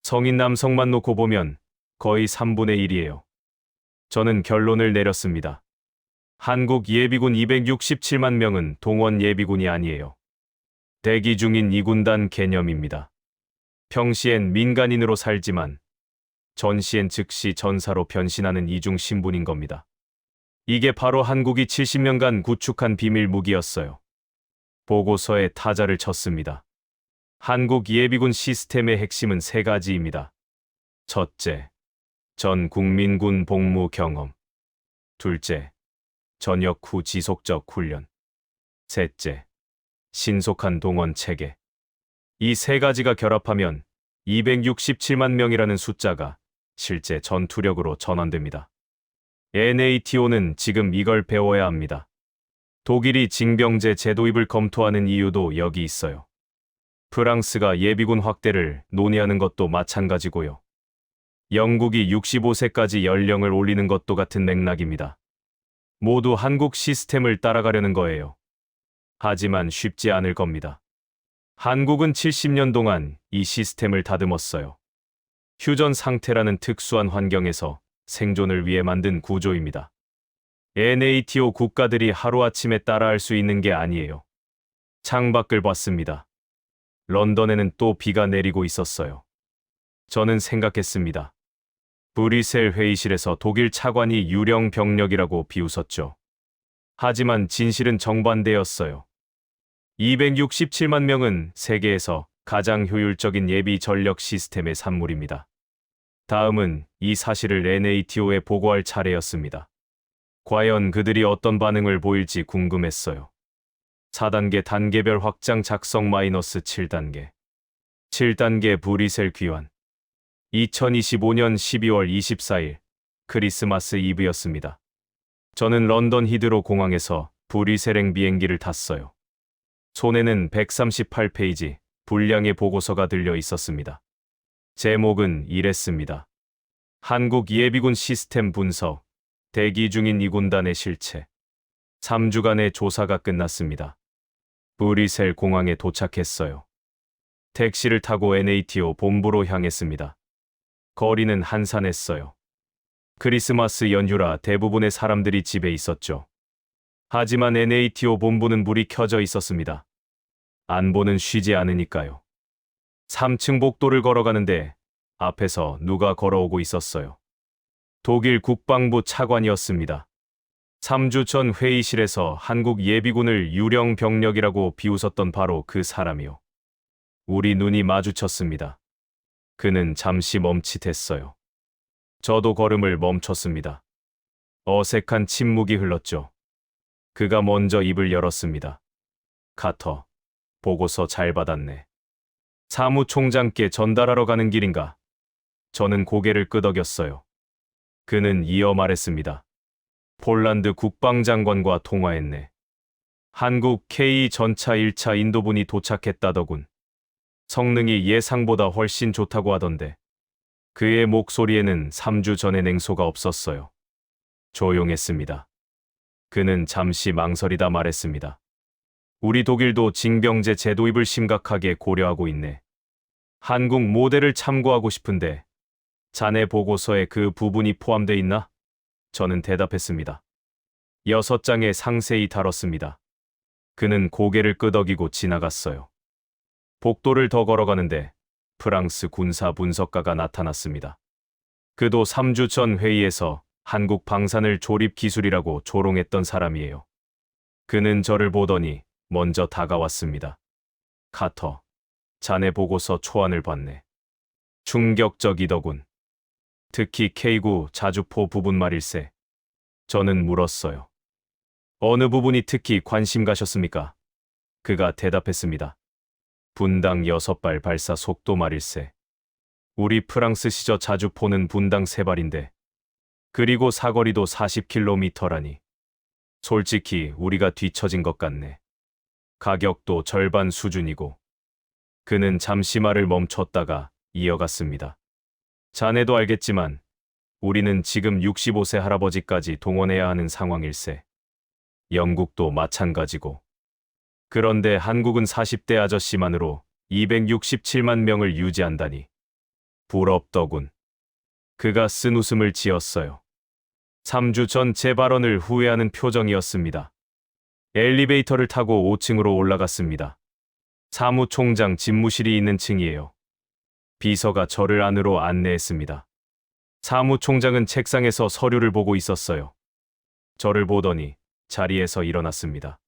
성인 남성만 놓고 보면 거의 3분의 1이에요. 저는 결론을 내렸습니다. 한국 예비군 267만 명은 동원 예비군이 아니에요. 대기 중인 이군단 개념입니다. 평시엔 민간인으로 살지만 전시엔 즉시 전사로 변신하는 이중 신분인 겁니다. 이게 바로 한국이 70년간 구축한 비밀 무기였어요. 보고서에 타자를 쳤습니다. 한국 예비군 시스템의 핵심은 세 가지입니다. 첫째, 전 국민군 복무 경험. 둘째, 전역 후 지속적 훈련. 셋째, 신속한 동원 체계. 이 세 가지가 결합하면 267만 명이라는 숫자가 실제 전투력으로 전환됩니다. NATO는 지금 이걸 배워야 합니다. 독일이 징병제 재도입을 검토하는 이유도 여기 있어요. 프랑스가 예비군 확대를 논의하는 것도 마찬가지고요. 영국이 65세까지 연령을 올리는 것도 같은 맥락입니다. 모두 한국 시스템을 따라가려는 거예요. 하지만 쉽지 않을 겁니다. 한국은 70년 동안 이 시스템을 다듬었어요. 휴전 상태라는 특수한 환경에서 생존을 위해 만든 구조입니다. NATO 국가들이 하루아침에 따라할 수 있는 게 아니에요. 창밖을 봤습니다. 런던에는 또 비가 내리고 있었어요. 저는 생각했습니다. 브뤼셀 회의실에서 독일 차관이 유령 병력이라고 비웃었죠. 하지만 진실은 정반대였어요. 267만 명은 세계에서 가장 효율적인 예비 전력 시스템의 산물입니다. 다음은 이 사실을 NATO에 보고할 차례였습니다. 과연 그들이 어떤 반응을 보일지 궁금했어요. 4단계 단계별 확장 작성 -7단계. 7단계 브뤼셀 귀환. 2025년 12월 24일 크리스마스 이브였습니다. 저는 런던 히드로 공항에서 브뤼셀행 비행기를 탔어요. 손에는 138페이지 분량의 보고서가 들려 있었습니다. 제목은 이랬습니다. 한국 예비군 시스템 분석, 대기 중인 이 군단의 실체. 3주간의 조사가 끝났습니다. 브뤼셀 공항에 도착했어요. 택시를 타고 NATO 본부로 향했습니다. 거리는 한산했어요. 크리스마스 연휴라 대부분의 사람들이 집에 있었죠. 하지만 NATO 본부는 불이 켜져 있었습니다. 안보는 쉬지 않으니까요. 3층 복도를 걸어가는데 앞에서 누가 걸어오고 있었어요. 독일 국방부 차관이었습니다. 3주 전 회의실에서 한국 예비군을 유령 병력이라고 비웃었던 바로 그 사람이요. 우리 눈이 마주쳤습니다. 그는 잠시 멈칫했어요. 저도 걸음을 멈췄습니다. 어색한 침묵이 흘렀죠. 그가 먼저 입을 열었습니다. 카터, 보고서 잘 받았네. 사무총장께 전달하러 가는 길인가? 저는 고개를 끄덕였어요. 그는 이어 말했습니다. 폴란드 국방장관과 통화했네. 한국 K 전차 1차 인도분이 도착했다더군. 성능이 예상보다 훨씬 좋다고 하던데. 그의 목소리에는 3주 전의 냉소가 없었어요. 조용했습니다. 그는 잠시 망설이다 말했습니다. 우리 독일도 징병제 재도입을 심각하게 고려하고 있네. 한국 모델을 참고하고 싶은데 자네 보고서에 그 부분이 포함돼 있나? 저는 대답했습니다. 6장에 상세히 다뤘습니다. 그는 고개를 끄덕이고 지나갔어요. 복도를 더 걸어가는데 프랑스 군사 분석가가 나타났습니다. 그도 3주 전 회의에서 한국 방산을 조립 기술이라고 조롱했던 사람이에요. 그는 저를 보더니 먼저 다가왔습니다. 카터, 자네 보고서 초안을 봤네. 충격적이더군. 특히 K9 자주포 부분 말일세. 저는 물었어요. 어느 부분이 특히 관심 가셨습니까? 그가 대답했습니다. 분당 6발 발사 속도 말일세. 우리 프랑스 시저 자주포는 분당 3발인데 그리고 사거리도 40km라니. 솔직히 우리가 뒤처진 것 같네. 가격도 절반 수준이고. 그는 잠시 말을 멈췄다가 이어갔습니다. 자네도 알겠지만 우리는 지금 65세 할아버지까지 동원해야 하는 상황일세. 영국도 마찬가지고. 그런데 한국은 40대 아저씨만으로 267만 명을 유지한다니. 부럽더군. 그가 쓴 웃음을 지었어요. 3주 전 제 발언을 후회하는 표정이었습니다. 엘리베이터를 타고 5층으로 올라갔습니다. 사무총장 집무실이 있는 층이에요. 비서가 저를 안으로 안내했습니다. 사무총장은 책상에서 서류를 보고 있었어요. 저를 보더니 자리에서 일어났습니다.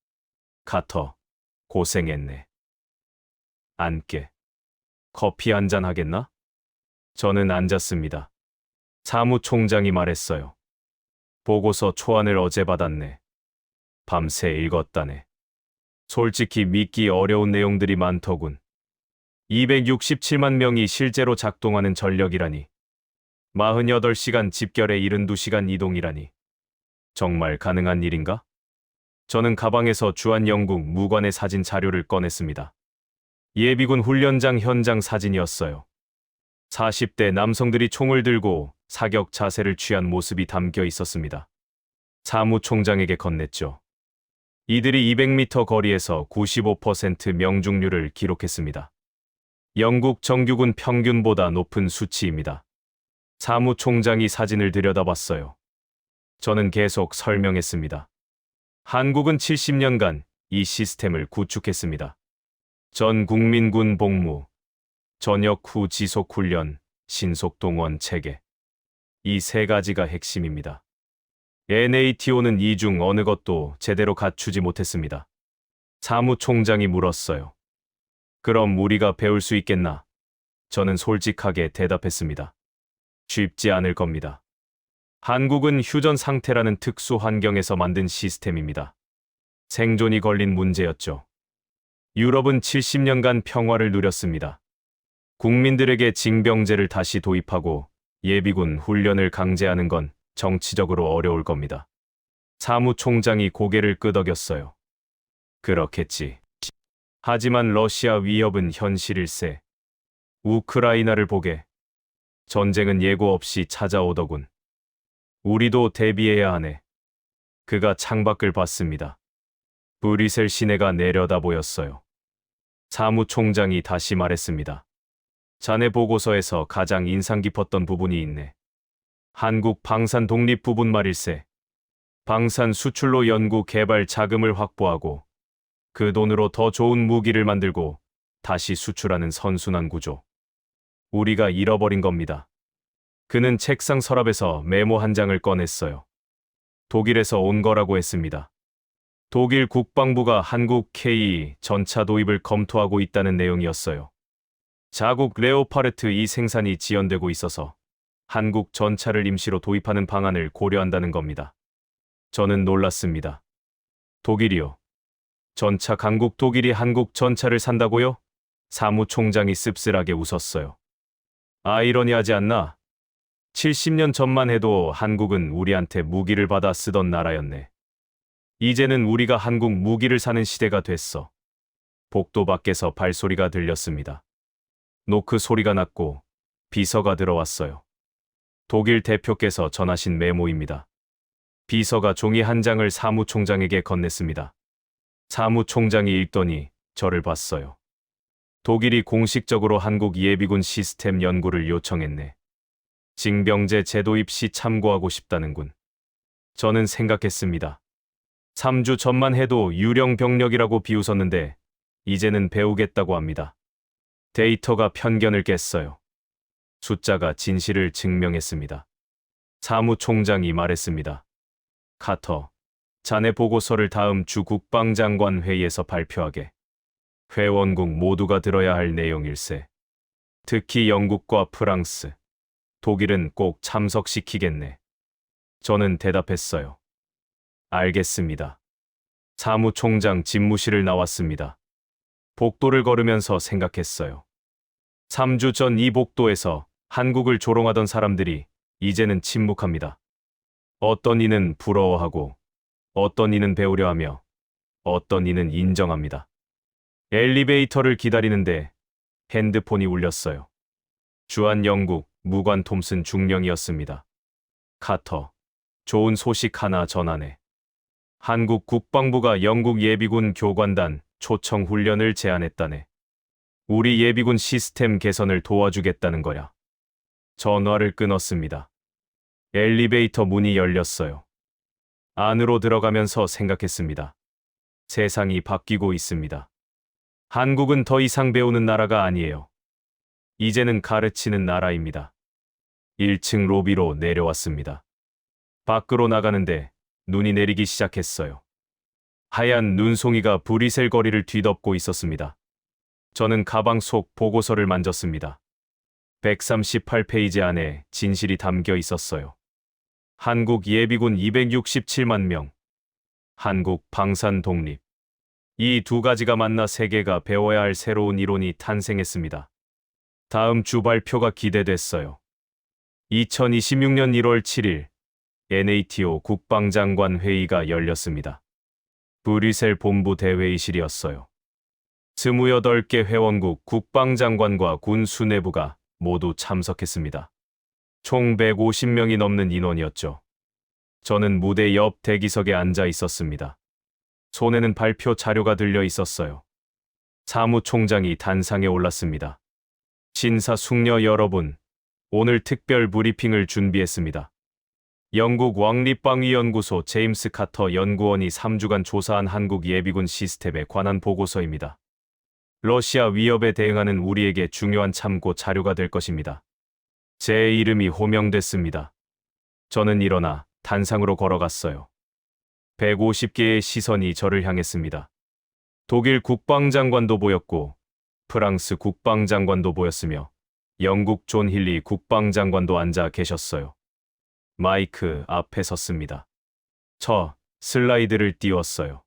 카터, 고생했네. 앉게. 커피 한잔 하겠나? 저는 앉았습니다. 사무총장이 말했어요. 보고서 초안을 어제 받았네. 밤새 읽었다네. 솔직히 믿기 어려운 내용들이 많더군. 267만 명이 실제로 작동하는 전력이라니. 48시간 집결에 72시간 이동이라니. 정말 가능한 일인가? 저는 가방에서 주한영국 무관의 사진 자료를 꺼냈습니다. 예비군 훈련장 현장 사진이었어요. 40대 남성들이 총을 들고 사격 자세를 취한 모습이 담겨 있었습니다. 사무총장에게 건넸죠. 이들이 200m 거리에서 95% 명중률을 기록했습니다. 영국 정규군 평균보다 높은 수치입니다. 사무총장이 사진을 들여다봤어요. 저는 계속 설명했습니다. 한국은 70년간 이 시스템을 구축했습니다. 전 국민군 복무, 전역 후 지속 훈련, 신속 동원 체계. 이 3가지가 핵심입니다. NATO는 이 중 어느 것도 제대로 갖추지 못했습니다. 사무총장이 물었어요. 그럼 우리가 배울 수 있겠나? 저는 솔직하게 대답했습니다. 쉽지 않을 겁니다. 한국은 휴전 상태라는 특수 환경에서 만든 시스템입니다. 생존이 걸린 문제였죠. 유럽은 70년간 평화를 누렸습니다. 국민들에게 징병제를 다시 도입하고 예비군 훈련을 강제하는 건 정치적으로 어려울 겁니다. 사무총장이 고개를 끄덕였어요. 그렇겠지. 하지만 러시아 위협은 현실일세. 우크라이나를 보게. 전쟁은 예고 없이 찾아오더군. 우리도 대비해야 하네. 그가 창밖을 봤습니다. 브뤼셀 시내가 내려다 보였어요. 사무총장이 다시 말했습니다. 자네 보고서에서 가장 인상 깊었던 부분이 있네. 한국 방산 독립 부분 말일세. 방산 수출로 연구 개발 자금을 확보하고 그 돈으로 더 좋은 무기를 만들고 다시 수출하는 선순환 구조. 우리가 잃어버린 겁니다. 그는 책상 서랍에서 메모 한 장을 꺼냈어요. 독일에서 온 거라고 했습니다. 독일 국방부가 한국 K 전차 도입을 검토하고 있다는 내용이었어요. 자국 레오파르트 2 생산이 지연되고 있어서 한국 전차를 임시로 도입하는 방안을 고려한다는 겁니다. 저는 놀랐습니다. 독일이요? 전차 강국 독일이 한국 전차를 산다고요? 사무총장이 씁쓸하게 웃었어요. 아이러니하지 않나? 70년 전만 해도 한국은 우리한테 무기를 받아 쓰던 나라였네. 이제는 우리가 한국 무기를 사는 시대가 됐어. 복도 밖에서 발소리가 들렸습니다. 노크 소리가 났고 비서가 들어왔어요. 독일 대표께서 전하신 메모입니다. 비서가 종이 한 장을 사무총장에게 건넸습니다. 사무총장이 읽더니 저를 봤어요. 독일이 공식적으로 한국 예비군 시스템 연구를 요청했네. 징병제 제도입 시 참고하고 싶다는군. 저는 생각했습니다. 3주 전만 해도 유령 병력이라고 비웃었는데 이제는 배우겠다고 합니다. 데이터가 편견을 깼어요. 숫자가 진실을 증명했습니다. 사무총장이 말했습니다. 카터, 자네 보고서를 다음 주 국방장관 회의에서 발표하게. 회원국 모두가 들어야 할 내용일세. 특히 영국과 프랑스, 독일은 꼭 참석시키겠네. 저는 대답했어요. 알겠습니다. 사무총장 집무실을 나왔습니다. 복도를 걸으면서 생각했어요. 3주 전 이 복도에서 한국을 조롱하던 사람들이 이제는 침묵합니다. 어떤 이는 부러워하고, 어떤 이는 배우려 하며, 어떤 이는 인정합니다. 엘리베이터를 기다리는데 핸드폰이 울렸어요. 주한 영국 무관 톰슨 중령이었습니다. 카터, 좋은 소식 하나 전하네. 한국 국방부가 영국 예비군 교관단 초청 훈련을 제안했다네. 우리 예비군 시스템 개선을 도와주겠다는 거야. 전화를 끊었습니다. 엘리베이터 문이 열렸어요. 안으로 들어가면서 생각했습니다. 세상이 바뀌고 있습니다. 한국은 더 이상 배우는 나라가 아니에요. 이제는 가르치는 나라입니다. 1층 로비로 내려왔습니다. 밖으로 나가는데 눈이 내리기 시작했어요. 하얀 눈송이가 브뤼셀 거리를 뒤덮고 있었습니다. 저는 가방 속 보고서를 만졌습니다. 138페이지 안에 진실이 담겨 있었어요. 한국 예비군 267만 명. 한국 방산 독립. 이 두 가지가 만나 세계가 배워야 할 새로운 이론이 탄생했습니다. 다음 주 발표가 기대됐어요. 2026년 1월 7일 NATO 국방장관 회의가 열렸습니다. 브뤼셀 본부 대회의실이었어요. 28개 회원국 국방장관과 군 수뇌부가 모두 참석했습니다. 총 150명이 넘는 인원이었죠. 저는 무대 옆 대기석에 앉아 있었습니다. 손에는 발표 자료가 들려 있었어요. 사무총장이 단상에 올랐습니다. 신사숙녀 여러분, 오늘 특별 브리핑을 준비했습니다. 영국 왕립방위연구소 제임스 카터 연구원이 3주간 조사한 한국 예비군 시스템에 관한 보고서입니다. 러시아 위협에 대응하는 우리에게 중요한 참고 자료가 될 것입니다. 제 이름이 호명됐습니다. 저는 일어나 단상으로 걸어갔어요. 150개의 시선이 저를 향했습니다. 독일 국방장관도 보였고 프랑스 국방장관도 보였으며 영국 존 힐리 국방장관도 앉아 계셨어요. 마이크 앞에 섰습니다. 저 슬라이드를 띄웠어요.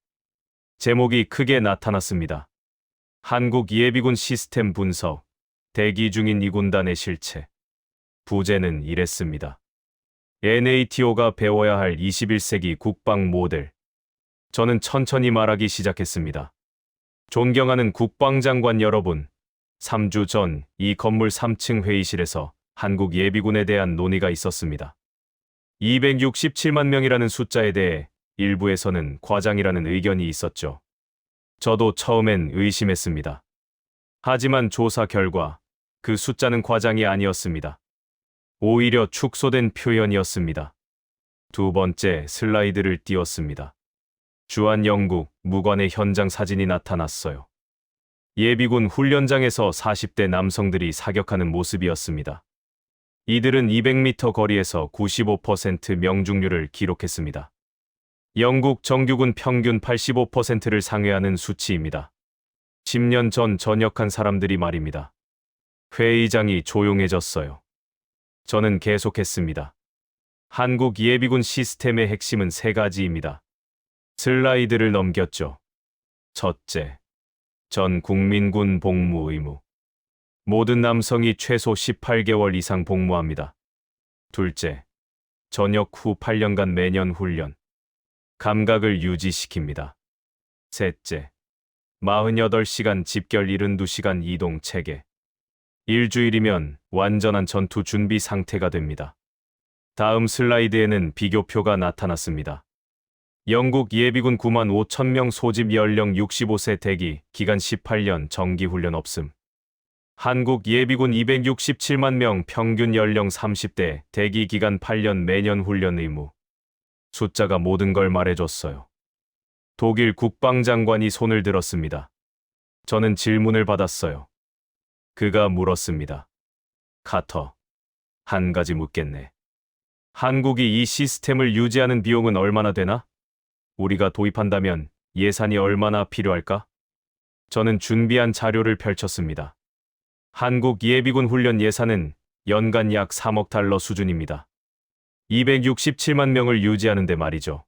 제목이 크게 나타났습니다. 한국 예비군 시스템 분석, 대기 중인 이 군단의 실체. 부제는 이랬습니다. NATO가 배워야 할 21세기 국방 모델. 저는 천천히 말하기 시작했습니다. 존경하는 국방장관 여러분, 3주 전 이 건물 3층 회의실에서 한국 예비군에 대한 논의가 있었습니다. 267만 명이라는 숫자에 대해 일부에서는 과장이라는 의견이 있었죠. 저도 처음엔 의심했습니다. 하지만 조사 결과 그 숫자는 과장이 아니었습니다. 오히려 축소된 표현이었습니다. 두 번째 슬라이드를 띄웠습니다. 주한 영국 무관의 현장 사진이 나타났어요. 예비군 훈련장에서 40대 남성들이 사격하는 모습이었습니다. 이들은 200m 거리에서 95% 명중률을 기록했습니다. 영국 정규군 평균 85%를 상회하는 수치입니다. 10년 전 전역한 사람들이 말입니다. 회의장이 조용해졌어요. 저는 계속했습니다. 한국 예비군 시스템의 핵심은 세 가지입니다. 슬라이드를 넘겼죠. 첫째, 전 국민군 복무 의무. 모든 남성이 최소 18개월 이상 복무합니다. 둘째, 전역 후 8년간 매년 훈련. 감각을 유지시킵니다. 셋째, 48시간 집결 72시간 이동 체계. 일주일이면 완전한 전투 준비 상태가 됩니다. 다음 슬라이드에는 비교표가 나타났습니다. 영국 예비군 9만 5천 명 소집 연령 65세 대기 기간 18년 정기 훈련 없음. 한국 예비군 267만 명 평균 연령 30대 대기 기간 8년 매년 훈련 의무. 숫자가 모든 걸 말해줬어요. 독일 국방장관이 손을 들었습니다. 저는 질문을 받았어요. 그가 물었습니다. 카터, 한 가지 묻겠네. 한국이 이 시스템을 유지하는 비용은 얼마나 되나? 우리가 도입한다면 예산이 얼마나 필요할까? 저는 준비한 자료를 펼쳤습니다. 한국 예비군 훈련 예산은 연간 약 3억 달러 수준입니다. 267만 명을 유지하는데 말이죠.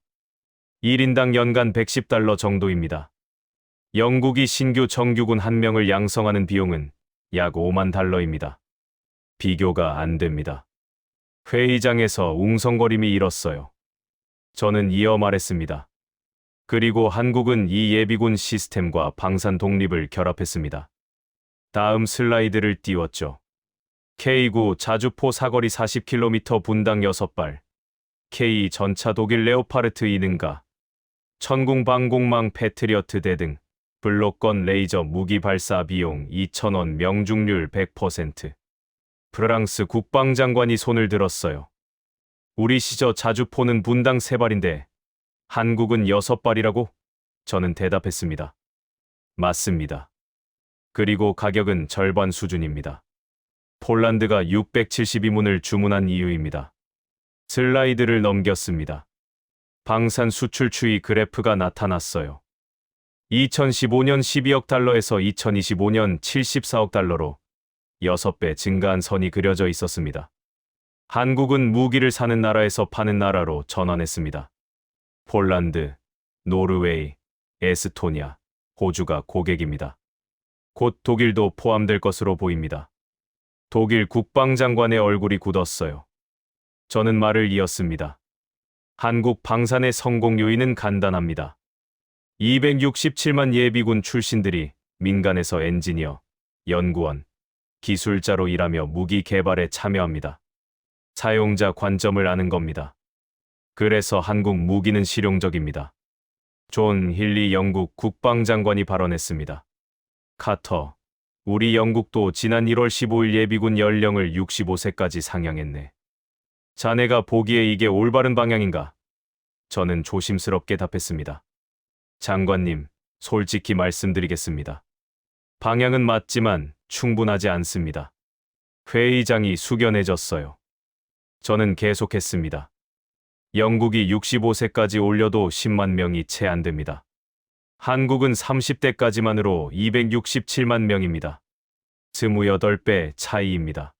1인당 연간 110달러 정도입니다. 영국이 신규 정규군 1명을 양성하는 비용은 약 5만 달러입니다. 비교가 안 됩니다. 회의장에서 웅성거림이 일었어요. 저는 이어 말했습니다. 그리고 한국은 이 예비군 시스템과 방산 독립을 결합했습니다. 다음 슬라이드를 띄웠죠. K9 자주포 사거리 40km 분당 6발, K 전차 독일 레오파르트 2등가, 천궁 방공망 패트리어트 대등, 블록건 레이저 무기 발사 비용 2,000원 명중률 100%. 프랑스 국방장관이 손을 들었어요. 우리 시저 자주포는 분당 3발인데 한국은 6발이라고? 저는 대답했습니다. 맞습니다. 그리고 가격은 절반 수준입니다. 폴란드가 672문을 주문한 이유입니다. 슬라이드를 넘겼습니다. 방산 수출 추이 그래프가 나타났어요. 2015년 12억 달러에서 2025년 74억 달러로 6배 증가한 선이 그려져 있었습니다. 한국은 무기를 사는 나라에서 파는 나라로 전환했습니다. 폴란드, 노르웨이, 에스토니아, 호주가 고객입니다. 곧 독일도 포함될 것으로 보입니다. 독일 국방장관의 얼굴이 굳었어요. 저는 말을 이었습니다. 한국 방산의 성공 요인은 간단합니다. 267만 예비군 출신들이 민간에서 엔지니어, 연구원, 기술자로 일하며 무기 개발에 참여합니다. 사용자 관점을 아는 겁니다. 그래서 한국 무기는 실용적입니다. 존 힐리 영국 국방장관이 발언했습니다. 카터, 우리 영국도 지난 1월 15일 예비군 연령을 65세까지 상향했네. 자네가 보기에 이게 올바른 방향인가? 저는 조심스럽게 답했습니다. 장관님, 솔직히 말씀드리겠습니다. 방향은 맞지만 충분하지 않습니다. 회의장이 숙연해졌어요. 저는 계속했습니다. 영국이 65세까지 올려도 10만 명이 채 안 됩니다. 한국은 30대까지만으로 267만 명입니다. 28배 차이입니다.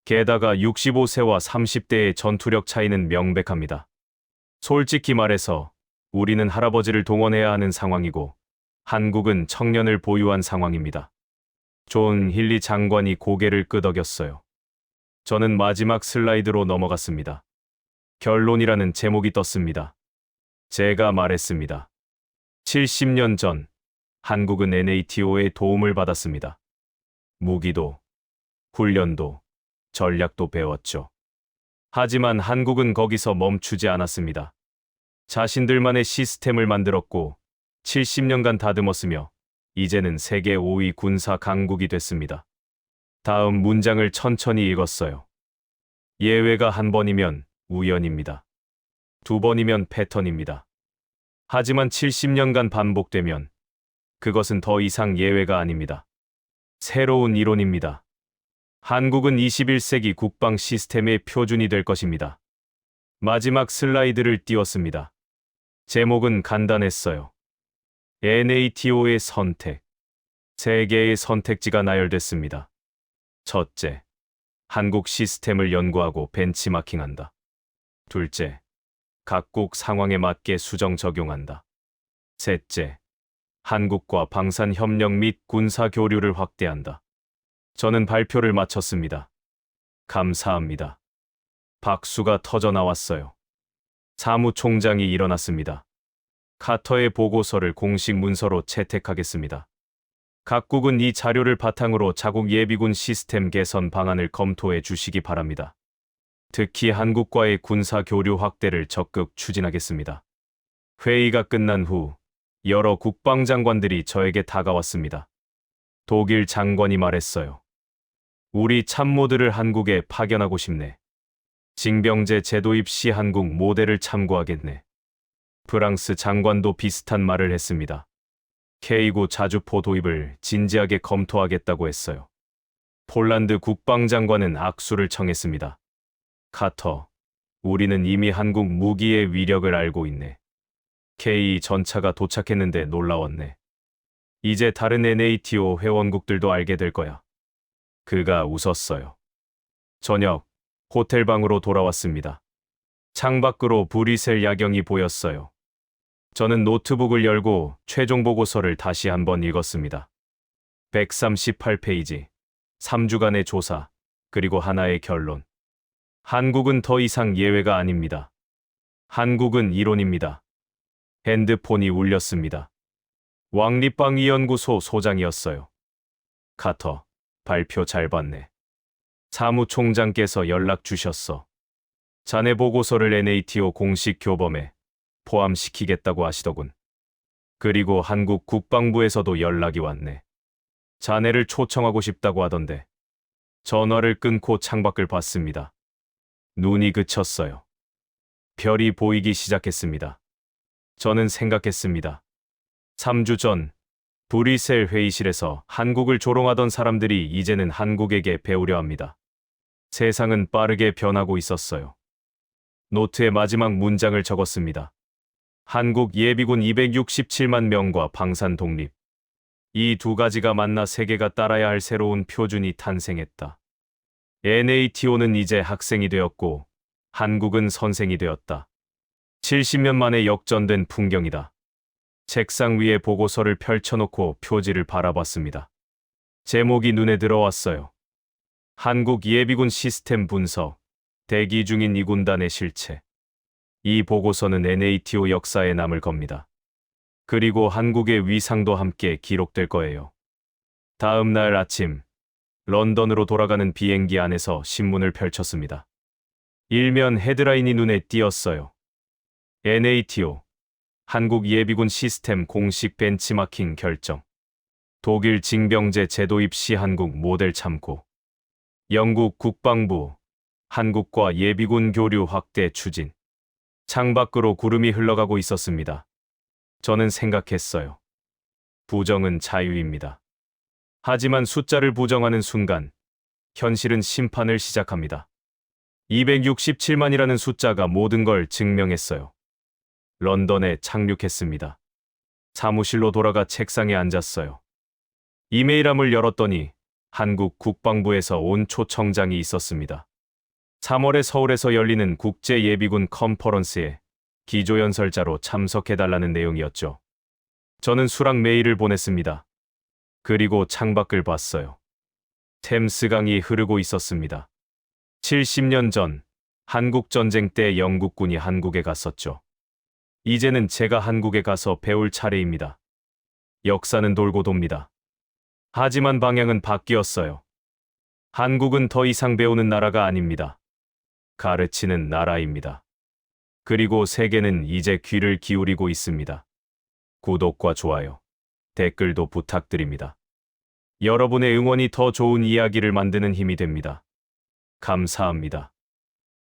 게다가 65세와 30대의 전투력 차이는 명백합니다. 솔직히 말해서 우리는 할아버지를 동원해야 하는 상황이고 한국은 청년을 보유한 상황입니다. 존 힐리 장관이 고개를 끄덕였어요. 저는 마지막 슬라이드로 넘어갔습니다. 결론이라는 제목이 떴습니다. 제가 말했습니다. 70년 전 한국은 NATO의 도움을 받았습니다. 무기도, 훈련도, 전략도 배웠죠. 하지만 한국은 거기서 멈추지 않았습니다. 자신들만의 시스템을 만들었고 70년간 다듬었으며 이제는 세계 5위 군사 강국이 됐습니다. 다음 문장을 천천히 읽었어요. 예외가 한 번이면 우연입니다. 두 번이면 패턴입니다. 하지만 70년간 반복되면 그것은 더 이상 예외가 아닙니다. 새로운 이론입니다. 한국은 21세기 국방 시스템의 표준이 될 것입니다. 마지막 슬라이드를 띄웠습니다. 제목은 간단했어요. NATO의 선택. 세 개의 선택지가 나열됐습니다. 첫째, 한국 시스템을 연구하고 벤치마킹한다. 둘째, 각국 상황에 맞게 수정 적용한다. 셋째, 한국과 방산협력 및 군사 교류를 확대한다. 저는 발표를 마쳤습니다. 감사합니다. 박수가 터져 나왔어요. 사무총장이 일어났습니다. 카터의 보고서를 공식 문서로 채택하겠습니다. 각국은 이 자료를 바탕으로 자국 예비군 시스템 개선 방안을 검토해 주시기 바랍니다. 특히 한국과의 군사 교류 확대를 적극 추진하겠습니다. 회의가 끝난 후 여러 국방장관들이 저에게 다가왔습니다. 독일 장관이 말했어요. 우리 참모들을 한국에 파견하고 싶네. 징병제 제도입 시 한국 모델을 참고하겠네. 프랑스 장관도 비슷한 말을 했습니다. K9 자주포 도입을 진지하게 검토하겠다고 했어요. 폴란드 국방장관은 악수를 청했습니다. 카터, 우리는 이미 한국 무기의 위력을 알고 있네. K 전차가 도착했는데 놀라웠네. 이제 다른 NATO 회원국들도 알게 될 거야. 그가 웃었어요. 저녁, 호텔방으로 돌아왔습니다. 창밖으로 불이 셀 야경이 보였어요. 저는 노트북을 열고 최종 보고서를 다시 한번 읽었습니다. 138페이지, 3주간의 조사, 그리고 하나의 결론. 한국은 더 이상 예외가 아닙니다. 한국은 이론입니다. 핸드폰이 울렸습니다. 왕립방위연구소 소장이었어요. 카터, 발표 잘 봤네. 사무총장께서 연락 주셨어. 자네 보고서를 NATO 공식 교범에 포함시키겠다고 하시더군. 그리고 한국 국방부에서도 연락이 왔네. 자네를 초청하고 싶다고 하던데. 전화를 끊고 창밖을 봤습니다. 눈이 그쳤어요. 별이 보이기 시작했습니다. 저는 생각했습니다. 3주 전 브뤼셀 회의실에서 한국을 조롱하던 사람들이 이제는 한국에게 배우려 합니다. 세상은 빠르게 변하고 있었어요. 노트의 마지막 문장을 적었습니다. 한국 예비군 267만 명과 방산 독립. 이 두 가지가 만나 세계가 따라야 할 새로운 표준이 탄생했다. NATO는 이제 학생이 되었고 한국은 선생이 되었다. 70년 만에 역전된 풍경이다. 책상 위에 보고서를 펼쳐놓고 표지를 바라봤습니다. 제목이 눈에 들어왔어요. 한국 예비군 시스템 분석, 대기 중인 이 군단의 실체. 이 보고서는 NATO 역사에 남을 겁니다. 그리고 한국의 위상도 함께 기록될 거예요. 다음 날 아침, 런던으로 돌아가는 비행기 안에서 신문을 펼쳤습니다. 일면 헤드라인이 눈에 띄었어요. NATO, 한국 예비군 시스템 공식 벤치마킹 결정. 독일 징병제 제도입 시 한국 모델 참고. 영국 국방부, 한국과 예비군 교류 확대 추진. 창밖으로 구름이 흘러가고 있었습니다. 저는 생각했어요. 부정은 자유입니다. 하지만 숫자를 부정하는 순간, 현실은 심판을 시작합니다. 267만이라는 숫자가 모든 걸 증명했어요. 런던에 착륙했습니다. 사무실로 돌아가 책상에 앉았어요. 이메일함을 열었더니 한국 국방부에서 온 초청장이 있었습니다. 3월에 서울에서 열리는 국제예비군 컨퍼런스에 기조연설자로 참석해달라는 내용이었죠. 저는 수락 메일을 보냈습니다. 그리고 창밖을 봤어요. 템스강이 흐르고 있었습니다. 70년 전 한국전쟁 때 영국군이 한국에 갔었죠. 이제는 제가 한국에 가서 배울 차례입니다. 역사는 돌고 돕니다. 하지만 방향은 바뀌었어요. 한국은 더 이상 배우는 나라가 아닙니다. 가르치는 나라입니다. 그리고 세계는 이제 귀를 기울이고 있습니다. 구독과 좋아요, 댓글도 부탁드립니다. 여러분의 응원이 더 좋은 이야기를 만드는 힘이 됩니다. 감사합니다.